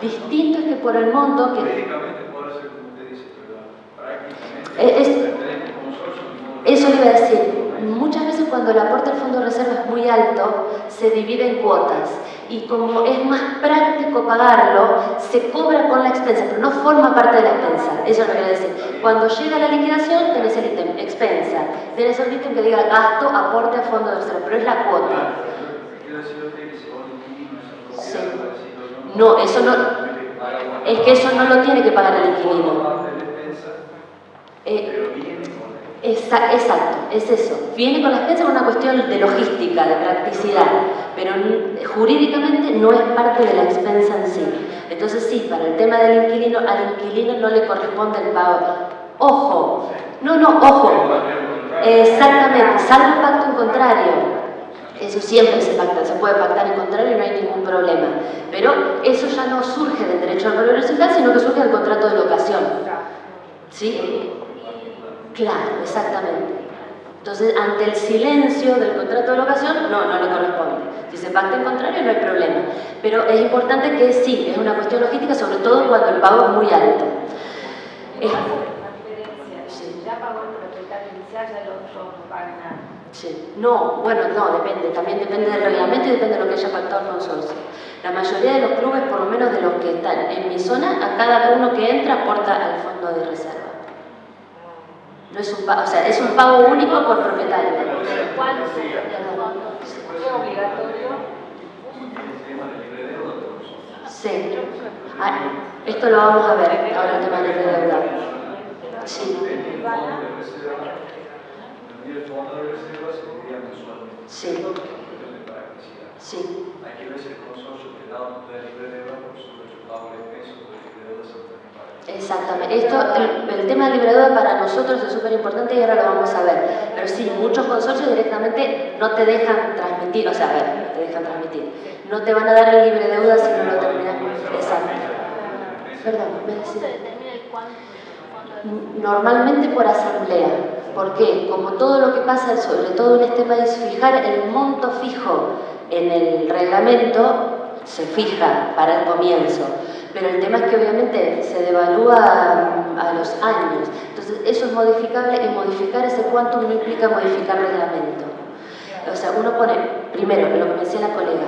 Distinto es que por el monto que...
Jurídicamente puede ser como usted dice, pero prácticamente pertenece al consorcio.
Eso le iba a decir. Muchas veces cuando el aporte al fondo de reserva es muy alto, se divide en cuotas. Y como es más práctico pagarlo, se cobra con la expensa, pero no forma parte de la expensa. Eso es lo que quiero decir. Cuando llega la liquidación, tenés el ítem expensa. Tenés el ítem que diga gasto, aporte a fondo de reserva, pero es la cuota. Sí. No, eso no. Es que eso no lo tiene que pagar el inquilino. Exacto, es eso. Viene con la expensa por una cuestión de logística, de practicidad, pero jurídicamente no es parte de la expensa en sí. Entonces sí, para el tema del inquilino, al inquilino no le corresponde el pago. Ojo, ojo. Exactamente, salvo un pacto en contrario. Eso siempre se pacta, se puede pactar en contrario y no hay ningún problema. Pero eso ya no surge del derecho al valor horizontal, sino que surge del contrato de locación. ¿Sí? Claro, exactamente. Entonces, ante el silencio del contrato de locación, no le corresponde. Si se pacta en contrario, no hay problema. Pero es importante que sí, es una cuestión logística, sobre todo cuando el pago es muy alto.
Sí. Ya pagó el propietario inicial, ya los otros no pagan nada.
Sí. No, depende. También depende del reglamento y depende de lo que haya pactado el consorcio. La mayoría de los clubes, por lo menos de los que están en mi zona, a cada uno que entra aporta al fondo de reserva. No es un pago, o sea, es un pago único por propietario.
¿Cuál es el obligatorio?
Sí. Esto lo vamos a ver ahora el tema de la deuda. Sí. Sí. Sí.
Hay que ver si el consorcio te da un libre de deuda por sobre el pago de pesos de libre deuda se lo también para.
Exactamente. El tema de libre deuda para nosotros es súper importante y ahora lo vamos a ver. Pero sí, muchos consorcios directamente no te dejan transmitir, o sea, a ver, no te dejan transmitir. No te van a dar el libre deuda si no lo terminas. Exacto. Perdón, me decís.
¿Cómo se determina el cuánto?
Normalmente por asamblea. ¿Por qué? Como todo lo que pasa, sobre todo en este país, fijar el monto fijo en el reglamento se fija para el comienzo, pero el tema es que obviamente se devalúa a los años, entonces eso es modificable y modificar ese quantum no implica modificar reglamento. O sea, uno pone, primero, lo que me decía la colega,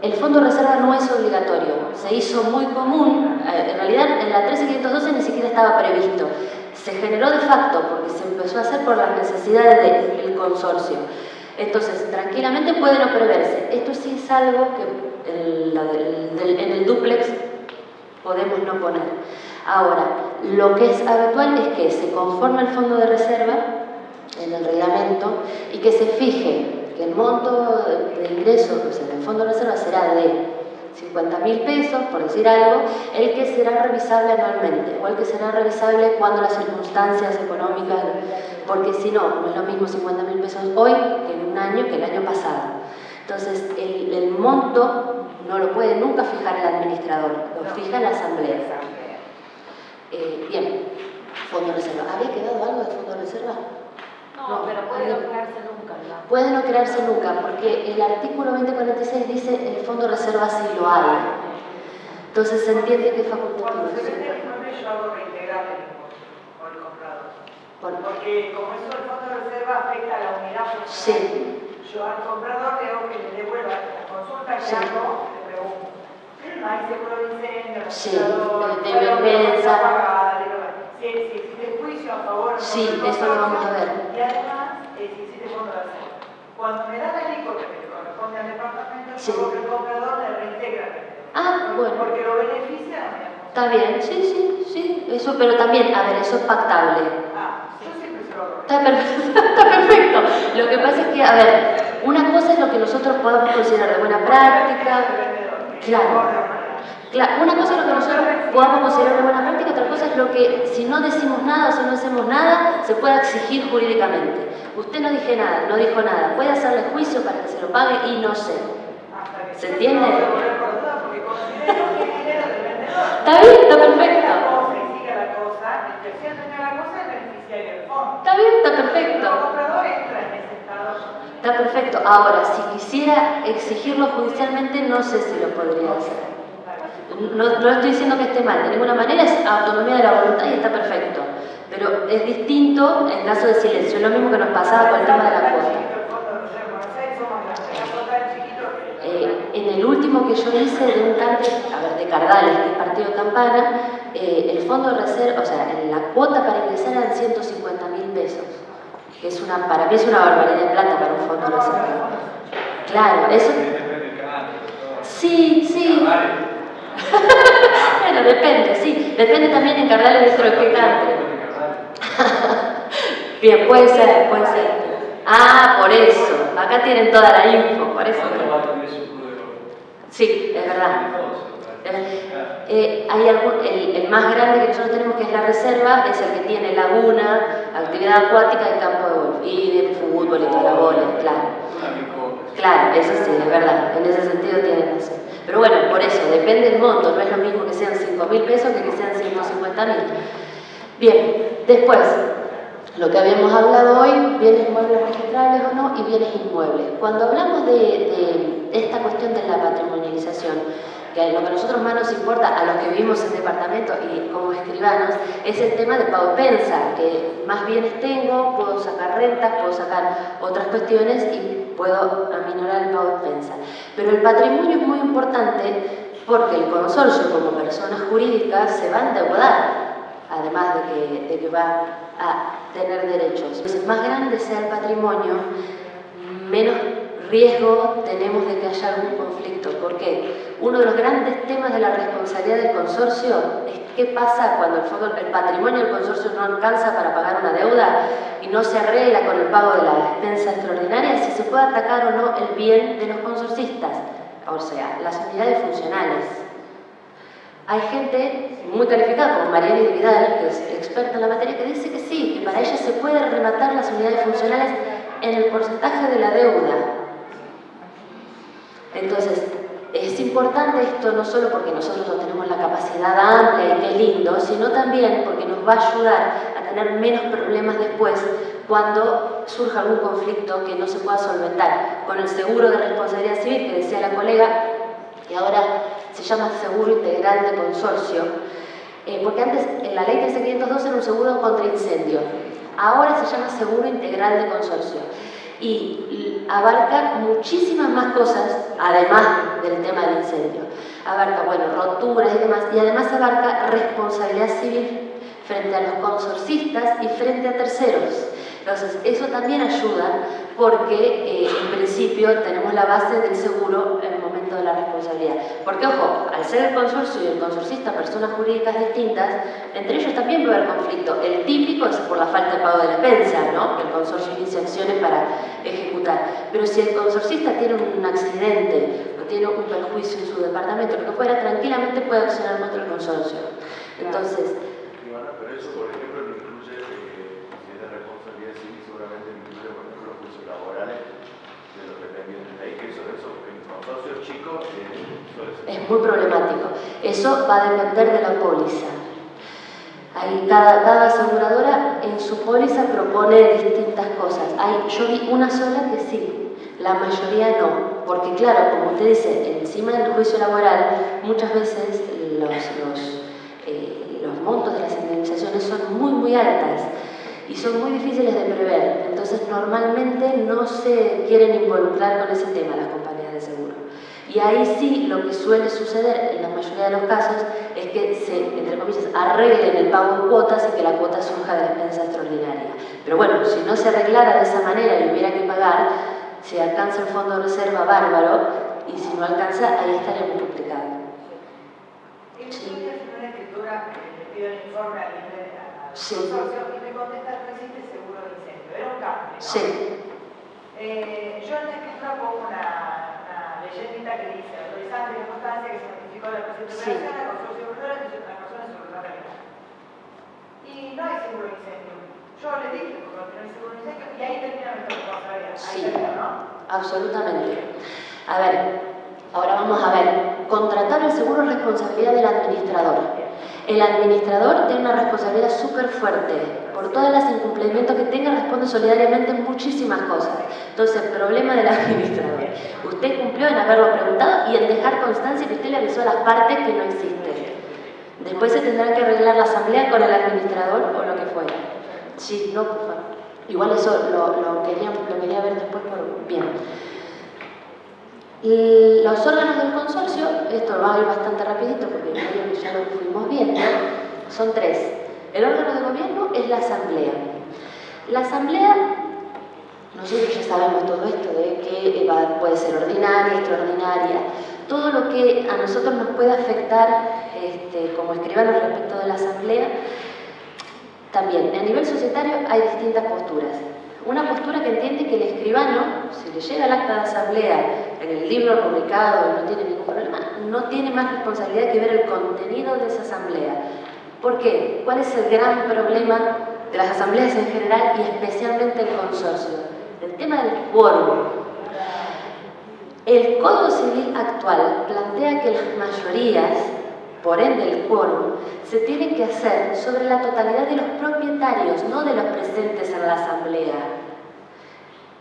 el fondo de reserva no es obligatorio, se hizo muy común, en realidad en la 13512 ni siquiera estaba previsto, se generó de facto porque se empezó a hacer por las necesidades del consorcio. Entonces, tranquilamente puede no preverse. Esto sí es algo que en el dúplex podemos no poner. Ahora, lo que es habitual es que se conforme el fondo de reserva en el reglamento y que se fije que el monto de ingreso, o sea, el fondo de reserva será de 50.000 pesos, por decir algo, el que será revisable anualmente o el que será revisable cuando las circunstancias económicas, porque si no, no es lo mismo 50.000 pesos hoy que en un año que el año pasado. Entonces, el monto no lo puede nunca fijar el administrador, lo fija la asamblea. Bien, fondo de reserva. ¿Había quedado algo de fondo de reserva?
No, pero puede no crearse nunca, ¿no?
Puede no crearse nunca, porque el artículo 2046 dice el fondo de reserva sí lo hay. Entonces se entiende que es facultativo.
Cuando se vende el inmueble yo hago reintegrar el impuesto por el comprador. Porque como eso el fondo de reserva afecta a la unidad funcional,
Sí.
yo al comprador le hago que le devuelva la consulta que hago, le pregunto. ¿Hay seguro de incendio?
Sí, de defensa.
Si existe juicio a favor del
Sí, eso lo vamos a ver.
Y además, si existe fondo de reserva. Cuando me da la alícuota que le corresponde al departamento,
Sí.
yo el comprador le reintegra.
Ah, bueno.
Porque lo beneficia a la unidad funcional.
Está bien, sí, eso, pero también, a ver, eso es pactable.
Yo siempre se lo hago.
Está perfecto. Lo que pasa es que, a ver, una cosa es lo que nosotros podamos considerar de buena práctica. Claro, una cosa es lo que nosotros podamos considerar de buena práctica, otra cosa es lo que, si no decimos nada o si no hacemos nada, se pueda exigir jurídicamente. Usted no dijo nada, puede hacerle juicio para que se lo pague y no sé. ¿Se entiende? Está bien, está perfecto. Está bien, está perfecto. Está perfecto. Ahora, si quisiera exigirlo judicialmente, no sé si lo podría hacer. No estoy diciendo que esté mal, de ninguna manera es autonomía de la voluntad y está perfecto. Pero es distinto en caso de silencio, es lo mismo que nos pasaba con el tema de la cuota. En el último que yo hice de un cante, de Cardales, que es partido Campana, el fondo de reserva, o sea, la cuota para ingresar eran 150.000 pesos, que es para mí es una barbaridad de plata para un fondo de reserva. Claro, eso... Sí. Bueno, depende, sí. Depende también en Cardales de qué cante. Bien, puede ser. Ah, por eso. Acá tienen toda la info, por eso. Sí, es verdad. El más grande que nosotros tenemos, que es la reserva, es el que tiene laguna, actividad acuática y campo de golf. Y de fútbol y toda la bola, claro. Claro, eso sí, es verdad. En ese sentido tienen razón. Pero bueno, por eso, depende del monto. No es lo mismo que sean 5.000 pesos que sean 150.000. Bien, después, lo que habíamos hablado hoy, bienes muebles registrables o no, y bienes inmuebles. Cuando hablamos de esta cuestión de la patrimonialización, que lo que a nosotros más nos importa, a los que vivimos en departamento y como escribanos, es el tema de paupensa, que más bienes tengo, puedo sacar rentas, puedo sacar otras cuestiones y puedo aminorar el paupensa. Pero el patrimonio es muy importante porque el consorcio como persona jurídica se va a endeudar, además de que va a tener derechos. Entonces, más grande sea el patrimonio, menos riesgo tenemos de que haya algún conflicto. ¿Por qué? Uno de los grandes temas de la responsabilidad del consorcio es qué pasa cuando el patrimonio del consorcio no alcanza para pagar una deuda y no se arregla con el pago de la despensa extraordinaria, si se puede atacar o no el bien de los consorcistas, o sea, las unidades funcionales. Hay gente muy calificada como Mariana Vidal, que es experta en la materia, que dice que sí, que para ella se puede rematar las unidades funcionales en el porcentaje de la deuda. Entonces, es importante esto no solo porque nosotros no tenemos la capacidad amplia y qué lindo, sino también porque nos va a ayudar a tener menos problemas después cuando surja algún conflicto que no se pueda solventar. Con el seguro de responsabilidad civil que decía la colega, que ahora se llama seguro integral de consorcio, porque antes en la ley 13502 era un seguro contra incendio, ahora se llama seguro integral de consorcio y abarca muchísimas más cosas, además del tema del incendio. Abarca, bueno, roturas y demás, y además abarca responsabilidad civil frente a los consorcistas y frente a terceros. Entonces, eso también ayuda porque en principio tenemos la base del seguro en el momento de la responsabilidad. Porque, ojo, al ser el consorcio y el consorcista personas jurídicas distintas, entre ellos también puede haber conflicto. El típico es por la falta de pago de defensa, ¿no? Que el consorcio inicia acciones para ejecutar. Pero si el consorcista tiene un accidente o tiene un perjuicio en su departamento, lo que fuera, tranquilamente puede accionar contra el consorcio. Entonces,
pero eso, por ejemplo, no incluye, si es de responsabilidad civil, seguramente no incluye, por ejemplo, los juicios laborales de los dependientes de ahí, que eso en consorcios chicos suele ser.
Es muy problemático. Eso va a depender de la póliza. Ahí cada aseguradora en su póliza propone distintas cosas. Yo vi una sola que sí, la mayoría no. Porque claro, como usted dice, encima del juicio laboral, muchas veces los montos de las indemnizaciones son muy altas y son muy difíciles de prever. Entonces normalmente no se quieren involucrar con ese tema las compañías de seguro. Y ahí sí lo que suele suceder en la mayoría de los casos es que se, entre comillas, arreglen el pago en cuotas y que la cuota surja de la expensa extraordinaria. Pero bueno, si no se arreglara de esa manera y hubiera que pagar, si alcanza el fondo de reserva, bárbaro, y si no alcanza, ahí estaría muy complicado.
El informe al consorcio y me contesta no existe seguro de incendio, era un cambio, ¿no?
Sí.
Yo en la escritura pongo una leyendita que dice autorizante de constancia que se notificó la presente operación al consorcio operador y las personas sobre la realidad. Y no hay seguro de incendio. Yo le dije porque no hay seguro de incendio y ahí termina nuestra responsabilidad.
Sí,
¿no?
absolutamente. A ver, ahora vamos a ver. Contratar el seguro es responsabilidad del administrador. El administrador tiene una responsabilidad súper fuerte. Por todos los incumplimientos que tenga, responde solidariamente en muchísimas cosas. Entonces, el problema del administrador. Usted cumplió en haberlo preguntado y en dejar constancia que usted le avisó a las partes que no existe. Después se tendrá que arreglar la asamblea con el administrador o lo que fuera. Sí, no, por favor. Igual eso lo quería ver después por bien. Y los órganos del consorcio, esto va a ir bastante rapidito porque creo que ya lo fuimos viendo, son 3. El órgano de gobierno es la asamblea. La asamblea, nosotros ya sabemos todo esto de que puede ser ordinaria, extraordinaria, todo lo que a nosotros nos puede afectar como escribanos respecto de la asamblea. También, a nivel societario hay distintas posturas. Una postura que entiende que el escribano, si le llega el acta de asamblea en el libro publicado y no tiene ningún problema, no tiene más responsabilidad que ver el contenido de esa asamblea. ¿Por qué? ¿Cuál es el gran problema de las asambleas en general y especialmente el consorcio? El tema del quórum. El Código Civil actual plantea que las mayorías, por ende el quórum, se tiene que hacer sobre la totalidad de los propietarios, no de los presentes en la asamblea.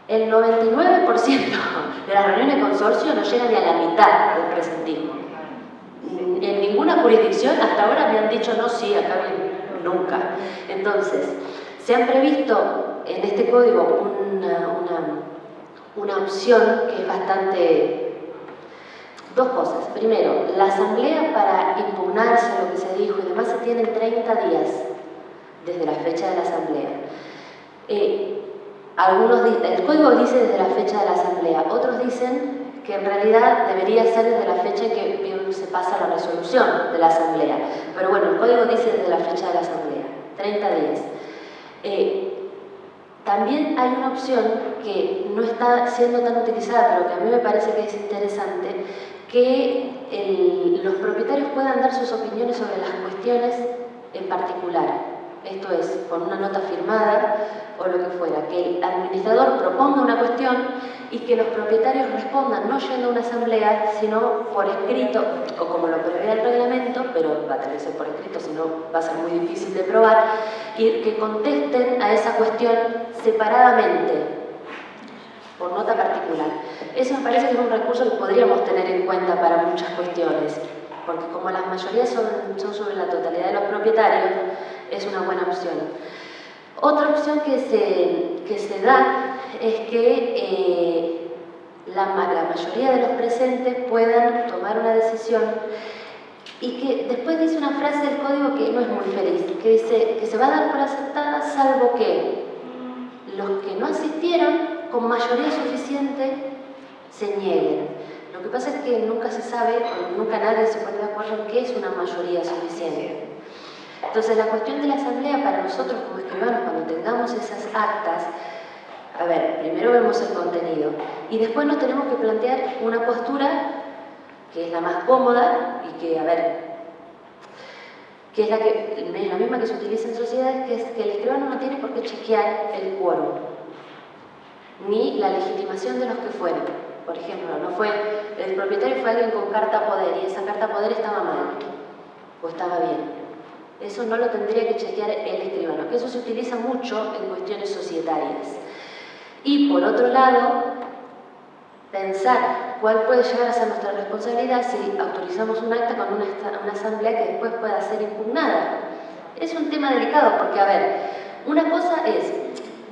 El 99% de las reuniones de consorcio no llega ni a la mitad del presentismo. En ninguna jurisdicción hasta ahora me han dicho no, sí, acá nunca. Entonces, se han previsto en este código una opción que es bastante... Dos cosas. Primero, la asamblea para impugnarse lo que se dijo y demás se tienen 30 días desde la fecha de la asamblea. El código dice desde la fecha de la asamblea, otros dicen que en realidad debería ser desde la fecha en que se pasa la resolución de la asamblea. Pero bueno, el código dice desde la fecha de la asamblea, 30 días. También hay una opción que no está siendo tan utilizada, pero que a mí me parece que es interesante, que los propietarios puedan dar sus opiniones sobre las cuestiones en particular. Esto es, con una nota firmada o lo que fuera, que el administrador proponga una cuestión y que los propietarios respondan no yendo a una asamblea, sino por escrito, o como lo prevé el reglamento, pero va a tener que ser por escrito, si no va a ser muy difícil de probar, y que contesten a esa cuestión separadamente, por nota particular. Eso me parece que es un recurso que podríamos tener en cuenta para muchas cuestiones, porque como las mayorías son sobre la totalidad de los propietarios, es una buena opción. Otra opción que se da es que la mayoría de los presentes puedan tomar una decisión y que después dice una frase del código que no es muy feliz, que dice que se va a dar por aceptada salvo que los que no asistieron con mayoría suficiente se nieguen. Lo que pasa es que nunca se sabe, o nunca nadie se pone de acuerdo en qué es una mayoría suficiente. Entonces la cuestión de la asamblea para nosotros como escribanos, cuando tengamos esas actas, a ver, primero vemos el contenido y después nos tenemos que plantear una postura que es la más cómoda y que, a ver, que es la misma que se utiliza en sociedades, que es que el escribano no tiene por qué chequear el quórum, ni la legitimación de los que fueron. Por ejemplo, el propietario fue alguien con carta poder y esa carta poder estaba mal o estaba bien. Eso no lo tendría que chequear el escribano, que eso se utiliza mucho en cuestiones societarias. Y por otro lado, pensar cuál puede llegar a ser nuestra responsabilidad si autorizamos un acta con una asamblea que después pueda ser impugnada. Es un tema delicado porque, a ver, una cosa es,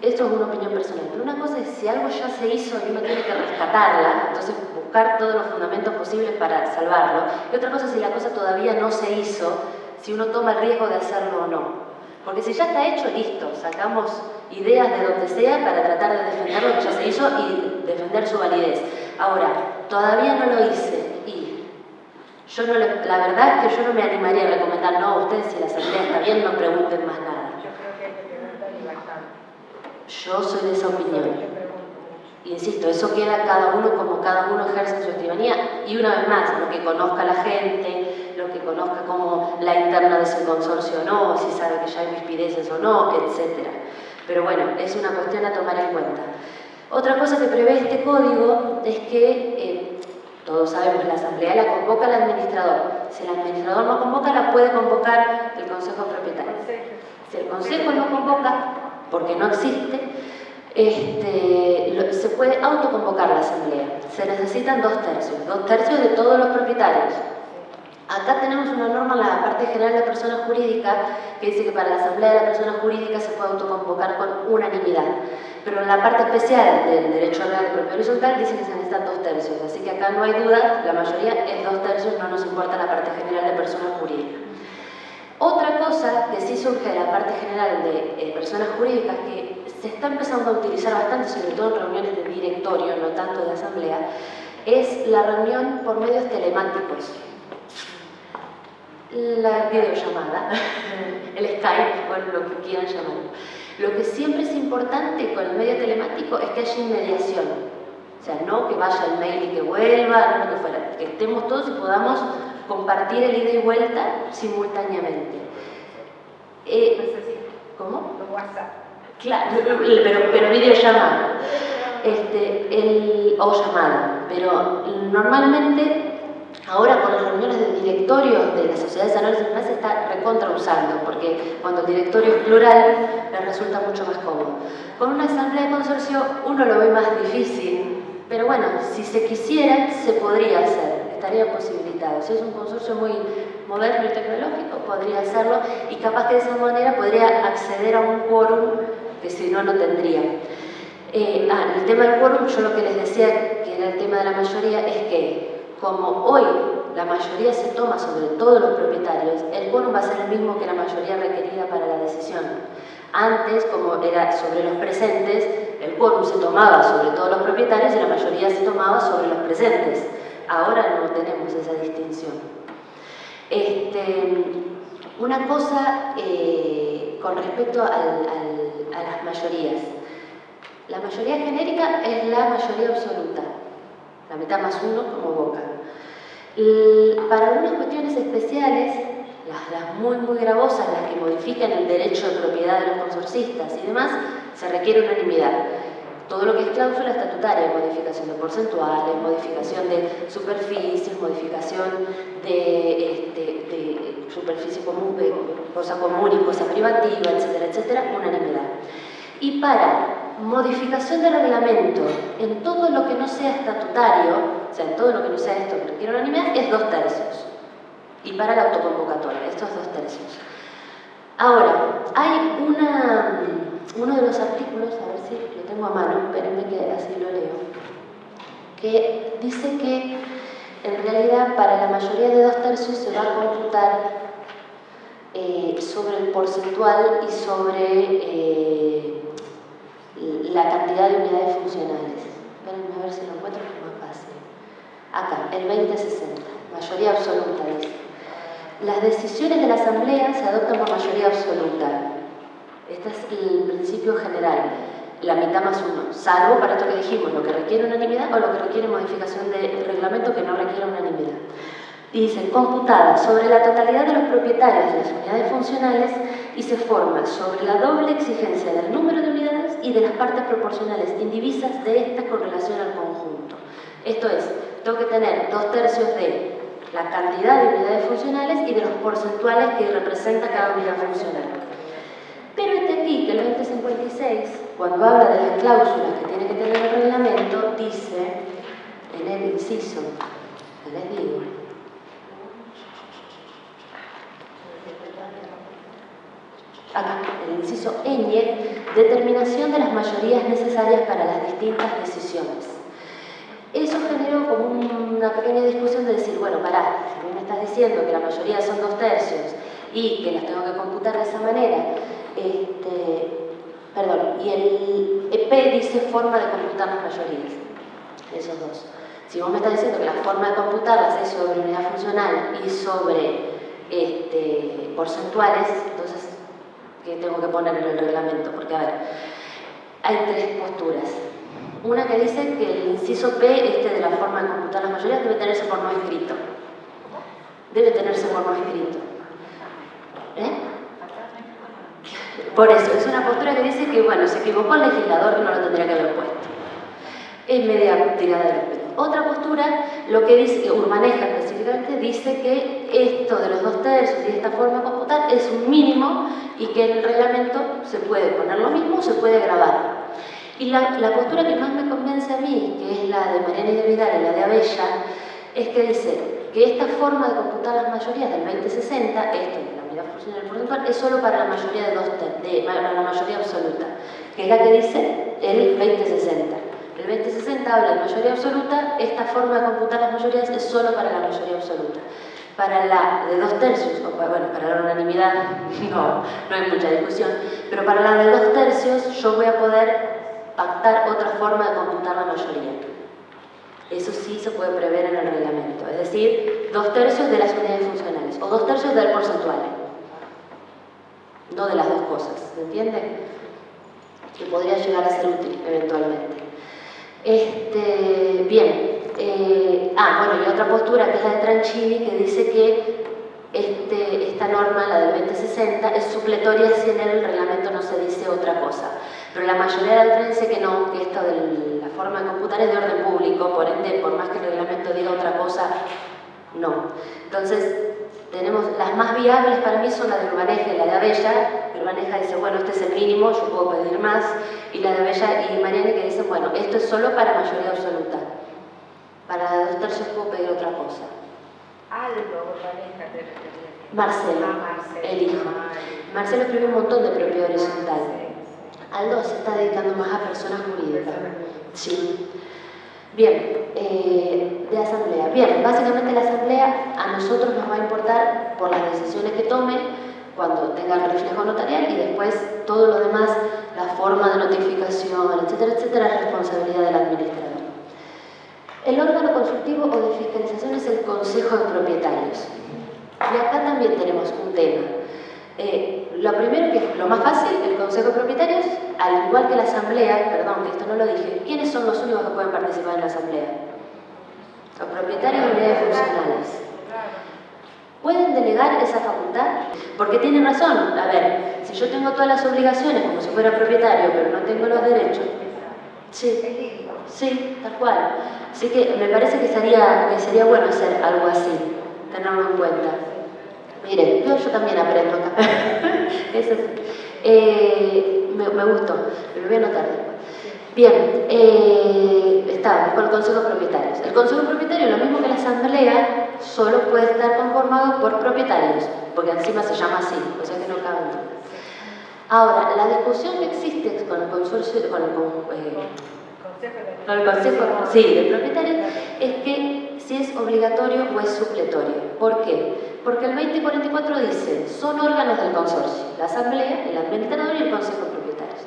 esto es una opinión personal, pero una cosa es si algo ya se hizo y uno tiene que rescatarla, entonces buscar todos los fundamentos posibles para salvarlo, y otra cosa es si la cosa todavía no se hizo, si uno toma el riesgo de hacerlo o no. Porque si ya está hecho, listo, sacamos ideas de donde sea para tratar de defender lo que ya se hizo y defender su validez. Ahora, todavía no lo hice y la verdad es que yo no me animaría a recomendar, no, ustedes si la asamblea está bien, no pregunten más nada.
Yo creo que hay que preguntar bastante.
Yo soy de esa opinión. Insisto, eso queda cada uno como cada uno ejerce en su escribanía y una vez más, lo que conozca la gente, lo que conozca como la interna de ese consorcio o no, si sabe que ya hay rispideces o no, etc. Pero bueno, es una cuestión a tomar en cuenta. Otra cosa que prevé este código es que, todos sabemos, la asamblea la convoca el administrador. Si el administrador no convoca, la puede convocar el consejo propietario. Si el consejo no convoca, porque no existe, se puede autoconvocar la asamblea. Se necesitan 2/3 de todos los propietarios. Acá tenemos una norma en la parte general de persona jurídica que dice que para la asamblea de la persona jurídica se puede autoconvocar con unanimidad. Pero en la parte especial del derecho real propio horizontal dice que se necesitan 2/3. Así que acá no hay duda, la mayoría es 2/3, no nos importa la parte general de persona jurídica. Otra cosa que sí surge de la parte general de personas jurídicas, que se está empezando a utilizar bastante, sobre todo en reuniones de directorio, no tanto de asamblea, es la reunión por medios telemáticos. La videollamada, el Skype o lo que quieran llamarlo. Lo que siempre es importante con el medio telemático es que haya inmediación. O sea, no que vaya el mail y que vuelva, no lo que fuera, que estemos todos y podamos compartir el ida y vuelta simultáneamente. ¿Cómo?
Los WhatsApp.
Claro, pero videollamada. O llamada. Pero normalmente, ahora con las reuniones de directorio de las sociedades anónimas se está recontra usando, porque cuando el directorio es plural, les resulta mucho más cómodo. Con una asamblea de consorcio uno lo ve más difícil, pero bueno, si se quisiera, se podría hacer, estaría posibilitado. Si es un consorcio muy moderno y tecnológico, podría hacerlo, y capaz que de esa manera podría acceder a un quórum que si no, no tendría. El tema del quórum, yo lo que les decía, que era el tema de la mayoría, es que como hoy la mayoría se toma sobre todos los propietarios, el quórum va a ser el mismo que la mayoría requerida para la decisión. Antes, como era sobre los presentes, el quórum se tomaba sobre todos los propietarios y la mayoría se tomaba sobre los presentes. Ahora no tenemos esa distinción. Una cosa con respecto a las mayorías. La mayoría genérica es la mayoría absoluta, la mitad más uno como Boca. Para algunas cuestiones especiales, las muy gravosas, las que modifican el derecho de propiedad de los consorcistas y demás, se requiere unanimidad. todo lo que es cláusula estatutaria, modificación de porcentuales, modificación de superficies, modificación de superficie común, de cosa común y cosa privativa, etcétera, etcétera, unanimidad. Y para modificación de reglamento en todo lo que no sea estatutario, o sea, en todo lo que no sea esto que requiere unanimidad, es 2/3. Y para la autoconvocatoria, estos 2/3. Ahora, hay uno de los artículos, a ver si lo tengo a mano, espérenme que así lo leo, que dice que en realidad para la mayoría de 2/3 se va a computar sobre el porcentual y sobre la cantidad de unidades funcionales. Espérenme a ver si lo encuentro, que es más fácil. Acá, el 20/60, mayoría absoluta dice. Las decisiones de la Asamblea se adoptan por mayoría absoluta. Este es el principio general, la mitad más uno, salvo para esto que dijimos, lo que requiere unanimidad o lo que requiere modificación de reglamento que no requiere unanimidad. Y dice, computada sobre la totalidad de los propietarios de las unidades funcionales y se forma sobre la doble exigencia del número de unidades y de las partes proporcionales indivisas de estas con relación al conjunto. Esto es, tengo que tener 2/3 de la cantidad de unidades funcionales y de los porcentuales que representa cada unidad funcional. Pero este aquí, que el 2056, cuando habla de las cláusulas que tiene que tener el reglamento, dice en el inciso, les digo, acá, el inciso ñ, determinación de las mayorías necesarias para las distintas decisiones. Eso generó como una pequeña discusión de decir, bueno, pará, si me estás diciendo que la mayoría son 2/3 y que las tengo que computar de esa manera, y el EP dice forma de computar las mayorías, esos dos. Si vos me estás diciendo que la forma de computarlas es sobre unidad funcional y sobre porcentuales, entonces, ¿qué tengo que poner en el reglamento? Porque, a ver, hay 3 posturas. Una que dice que el inciso P, de la forma de computar las mayorías, debe tenerse por no escrito. Debe tenerse por no escrito. Por eso, es una postura que dice que, bueno, se equivocó el legislador que no lo tendría que haber puesto. Es media tirada de los pelos. Otra postura, lo que dice, Urbaneja específicamente, dice que esto de los 2/3 y esta forma de computar es un mínimo y que en el reglamento se puede poner lo mismo o se puede grabar. Y la postura que más me convence a mí, que es la de Mariana y de Vidal y la de Abella, es que dice que esta forma de computar las mayorías del 2060, esto de la unidad funcional porcentual, es solo para la mayoría de 2/3, para la mayoría absoluta, que es la que dice el 2060. El 2060 habla de mayoría absoluta, esta forma de computar las mayorías es solo para la mayoría absoluta. Para la de 2/3, bueno, para la unanimidad no hay mucha discusión, pero para la de 2/3 yo voy a poder pactar otra forma de computar la mayoría. Eso sí se puede prever en el reglamento, es decir, 2/3 de las unidades funcionales o 2/3 del porcentual, no de las dos cosas, ¿se entiende? Que podría llegar a ser útil eventualmente. Bien, bueno, y otra postura que es la de Tranchini, que dice que esta norma, la del 2060, es supletoria si en el reglamento no se dice otra cosa. Pero la mayoría de la otra dice que no, que esto de la forma de computar es de orden público, por ende, por más que el reglamento diga otra cosa, no. Entonces, tenemos las más viables para mí son la de Urbaneja y la de Abella. Urbaneja dice, bueno, este es el mínimo, yo puedo pedir más. Y la de Abella y Mariani que dicen, bueno, esto es solo para mayoría absoluta. Para la de 2/3 puedo pedir otra cosa.
Aldo Urbaneja te refería.
Marcelo, el hijo. Marcelo escribió un montón de propiedad horizontal. Aldo se está dedicando más a personas jurídicas. Sí. Bien, de asamblea. Bien, básicamente la asamblea a nosotros nos va a importar por las decisiones que tome, cuando tenga el reflejo notarial y después todo lo demás, la forma de notificación, etcétera, etcétera, es responsabilidad del administrador. El órgano consultivo o de fiscalización es el Consejo de Propietarios. Y acá también tenemos un tema. Lo primero, que es lo más fácil, el Consejo de Propietarios, al igual que la Asamblea, perdón, que esto no lo dije, ¿quiénes son los únicos que pueden participar en la Asamblea? Los propietarios de unidades funcionales. ¿Pueden delegar esa facultad? Porque tienen razón. A ver, si yo tengo todas las obligaciones como si fuera propietario, pero no tengo los derechos, Sí, sí, tal cual. Así que me parece que sería bueno hacer algo así, tenerlo en cuenta. Miren, yo también aprendo acá. Eso sí. Me gustó, lo voy a anotar después. Bien, estamos con el Consejo de Propietarios. El Consejo de Propietarios, lo mismo que la Asamblea, solo puede estar conformado por propietarios, porque encima se llama así, o sea que no cabe duda. Ahora, la discusión que existe con el consorcio, con el Consejo de Propietarios, es que si es obligatorio o es supletorio. ¿Por qué? Porque el 2044 dice, son órganos del consorcio, la Asamblea, el Administrador y el Consejo de Propietarios.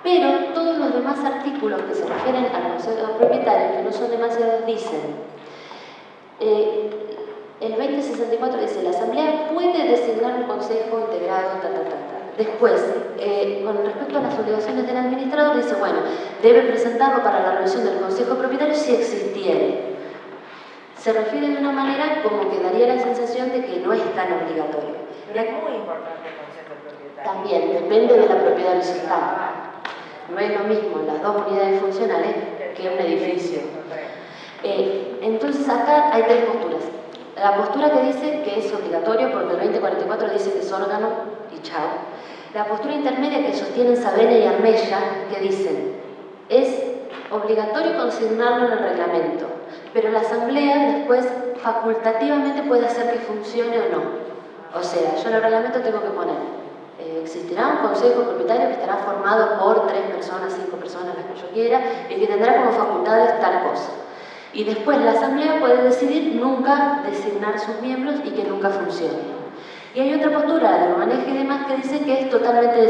Pero todos los demás artículos que se refieren al Consejo de Propietarios, que no son demasiados, dicen, el 2064 dice, la Asamblea puede designar un consejo integrado, Después, con respecto a las obligaciones del administrador, dice, bueno, debe presentarlo para la revisión del Consejo de Propietarios si existiere. Se refiere de una manera como que daría la sensación de que no es tan obligatorio.
Pero es muy importante el Consejo de Propietarios.
También, depende de la propiedad horizontal. No es lo mismo las dos unidades funcionales que un edificio. Entonces acá hay tres posturas. La postura que dice que es obligatorio porque el 2044 dice que es órgano y chao. La postura intermedia que sostienen Sabena y Armella, que dicen es obligatorio consignarlo en el reglamento, pero la Asamblea después facultativamente puede hacer que funcione o no. O sea, yo en el reglamento tengo que poner, existirá un consejo propietario que estará formado por 3 personas, 5 personas, las que yo quiera, y que tendrá como facultades tal cosa. Y después la Asamblea puede decidir nunca designar sus miembros y que nunca funcione. Y hay otra postura de Urbaneje y demás que dice que es totalmente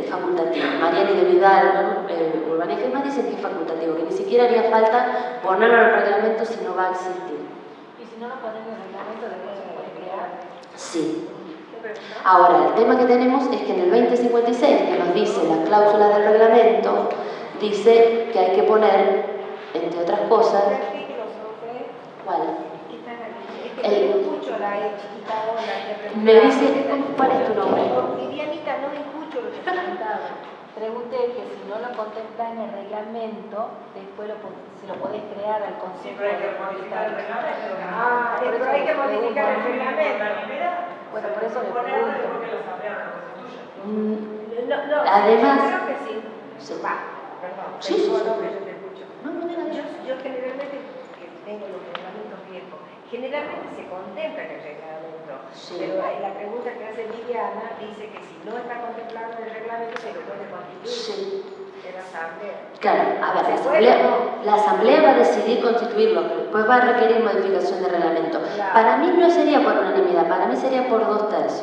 facultativo. Mariani de Vidal, Urbaneje y demás dicen que es facultativo, que ni siquiera haría falta ponerlo en el reglamento si no va a existir.
Y si no lo ponen en el reglamento, después se puede crear.
Sí. Ahora, el tema que tenemos es que en el 2056, que nos dice las cláusulas del reglamento, dice que hay que poner, entre otras cosas, ¿cuál? Me dice, ¿cuál es tu nombre?
Vivianita, no me escucho lo que te contaba. Pregunté que si no lo contempla en el reglamento, después si lo podés crear al consejo.
Siempre hay que modificar el reglamento.
Pero
hay que modificar el reglamento.
Bueno, por eso le
pregunto.
Además,
yo creo que sí.
Sí.
Perdón.
Sí, sí, sí.
Yo te escucho.
No.
Yo generalmente, que tengo los reglamentos viejos, generalmente se contempla en el reglamento,
Sí.
pero la pregunta que hace Viviana dice que si no está contemplado en el reglamento se lo puede constituir
Sí.
en la Asamblea.
Claro, a ver, la asamblea va a decidir constituirlo, pero después va a requerir modificación de reglamento.
Claro.
Para mí no sería por unanimidad, para mí sería por 2/3.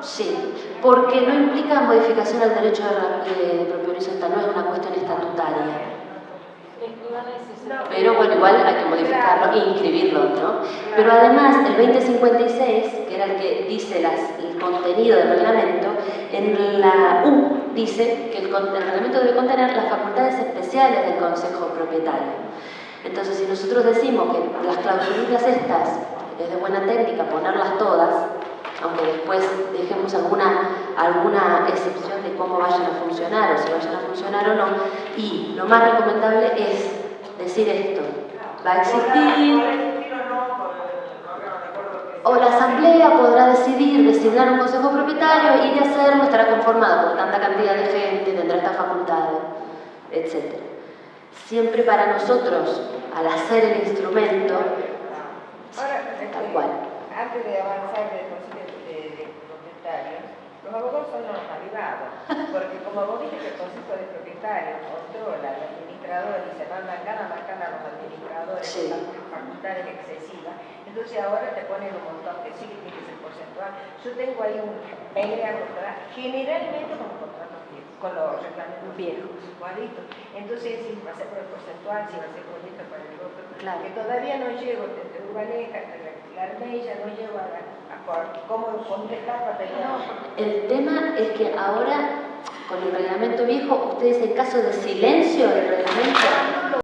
Sí, porque no implica modificación al derecho de propiedad horizontal, no es una cuestión estatutaria. Pero bueno, igual hay que modificarlo e inscribirlo, ¿no? Pero además, el 2056, que era el que dice el contenido del reglamento, en la U dice que el reglamento debe contener las facultades especiales del Consejo Propietario. Entonces, si nosotros decimos que las clausulitas estas, es de buena técnica ponerlas todas, aunque después dejemos alguna excepción de cómo vayan a funcionar o si vayan a funcionar o no, y lo más recomendable es decir esto, va a existir, o la asamblea podrá decidir designar un consejo propietario y de hacerlo estará conformado por tanta cantidad de gente, tendrá esta facultad, etc. Siempre para nosotros, al hacer el instrumento, tal cual.
Antes de avanzar del consejo de propietarios, los abogados son los arribados, porque como vos dices que el consejo de propietarios controla al administrador y se mandan cada macana a los administradores
Sí.
con las facultades excesivas, entonces ahora te ponen un montón que sí que tiene que ser porcentual. Yo tengo ahí un pelea contra, generalmente con los contratos viejos, con los reglamentos viejos, igualitos. Entonces si va a ser por el porcentual, si va a ser por esto, por el otro,
Claro.
que todavía no llego desde Urbaneja, la Armella, no llego a cómo contestar para pelear.
El tema es que ahora, con el reglamento viejo, ustedes en caso de silencio del reglamento,
No lo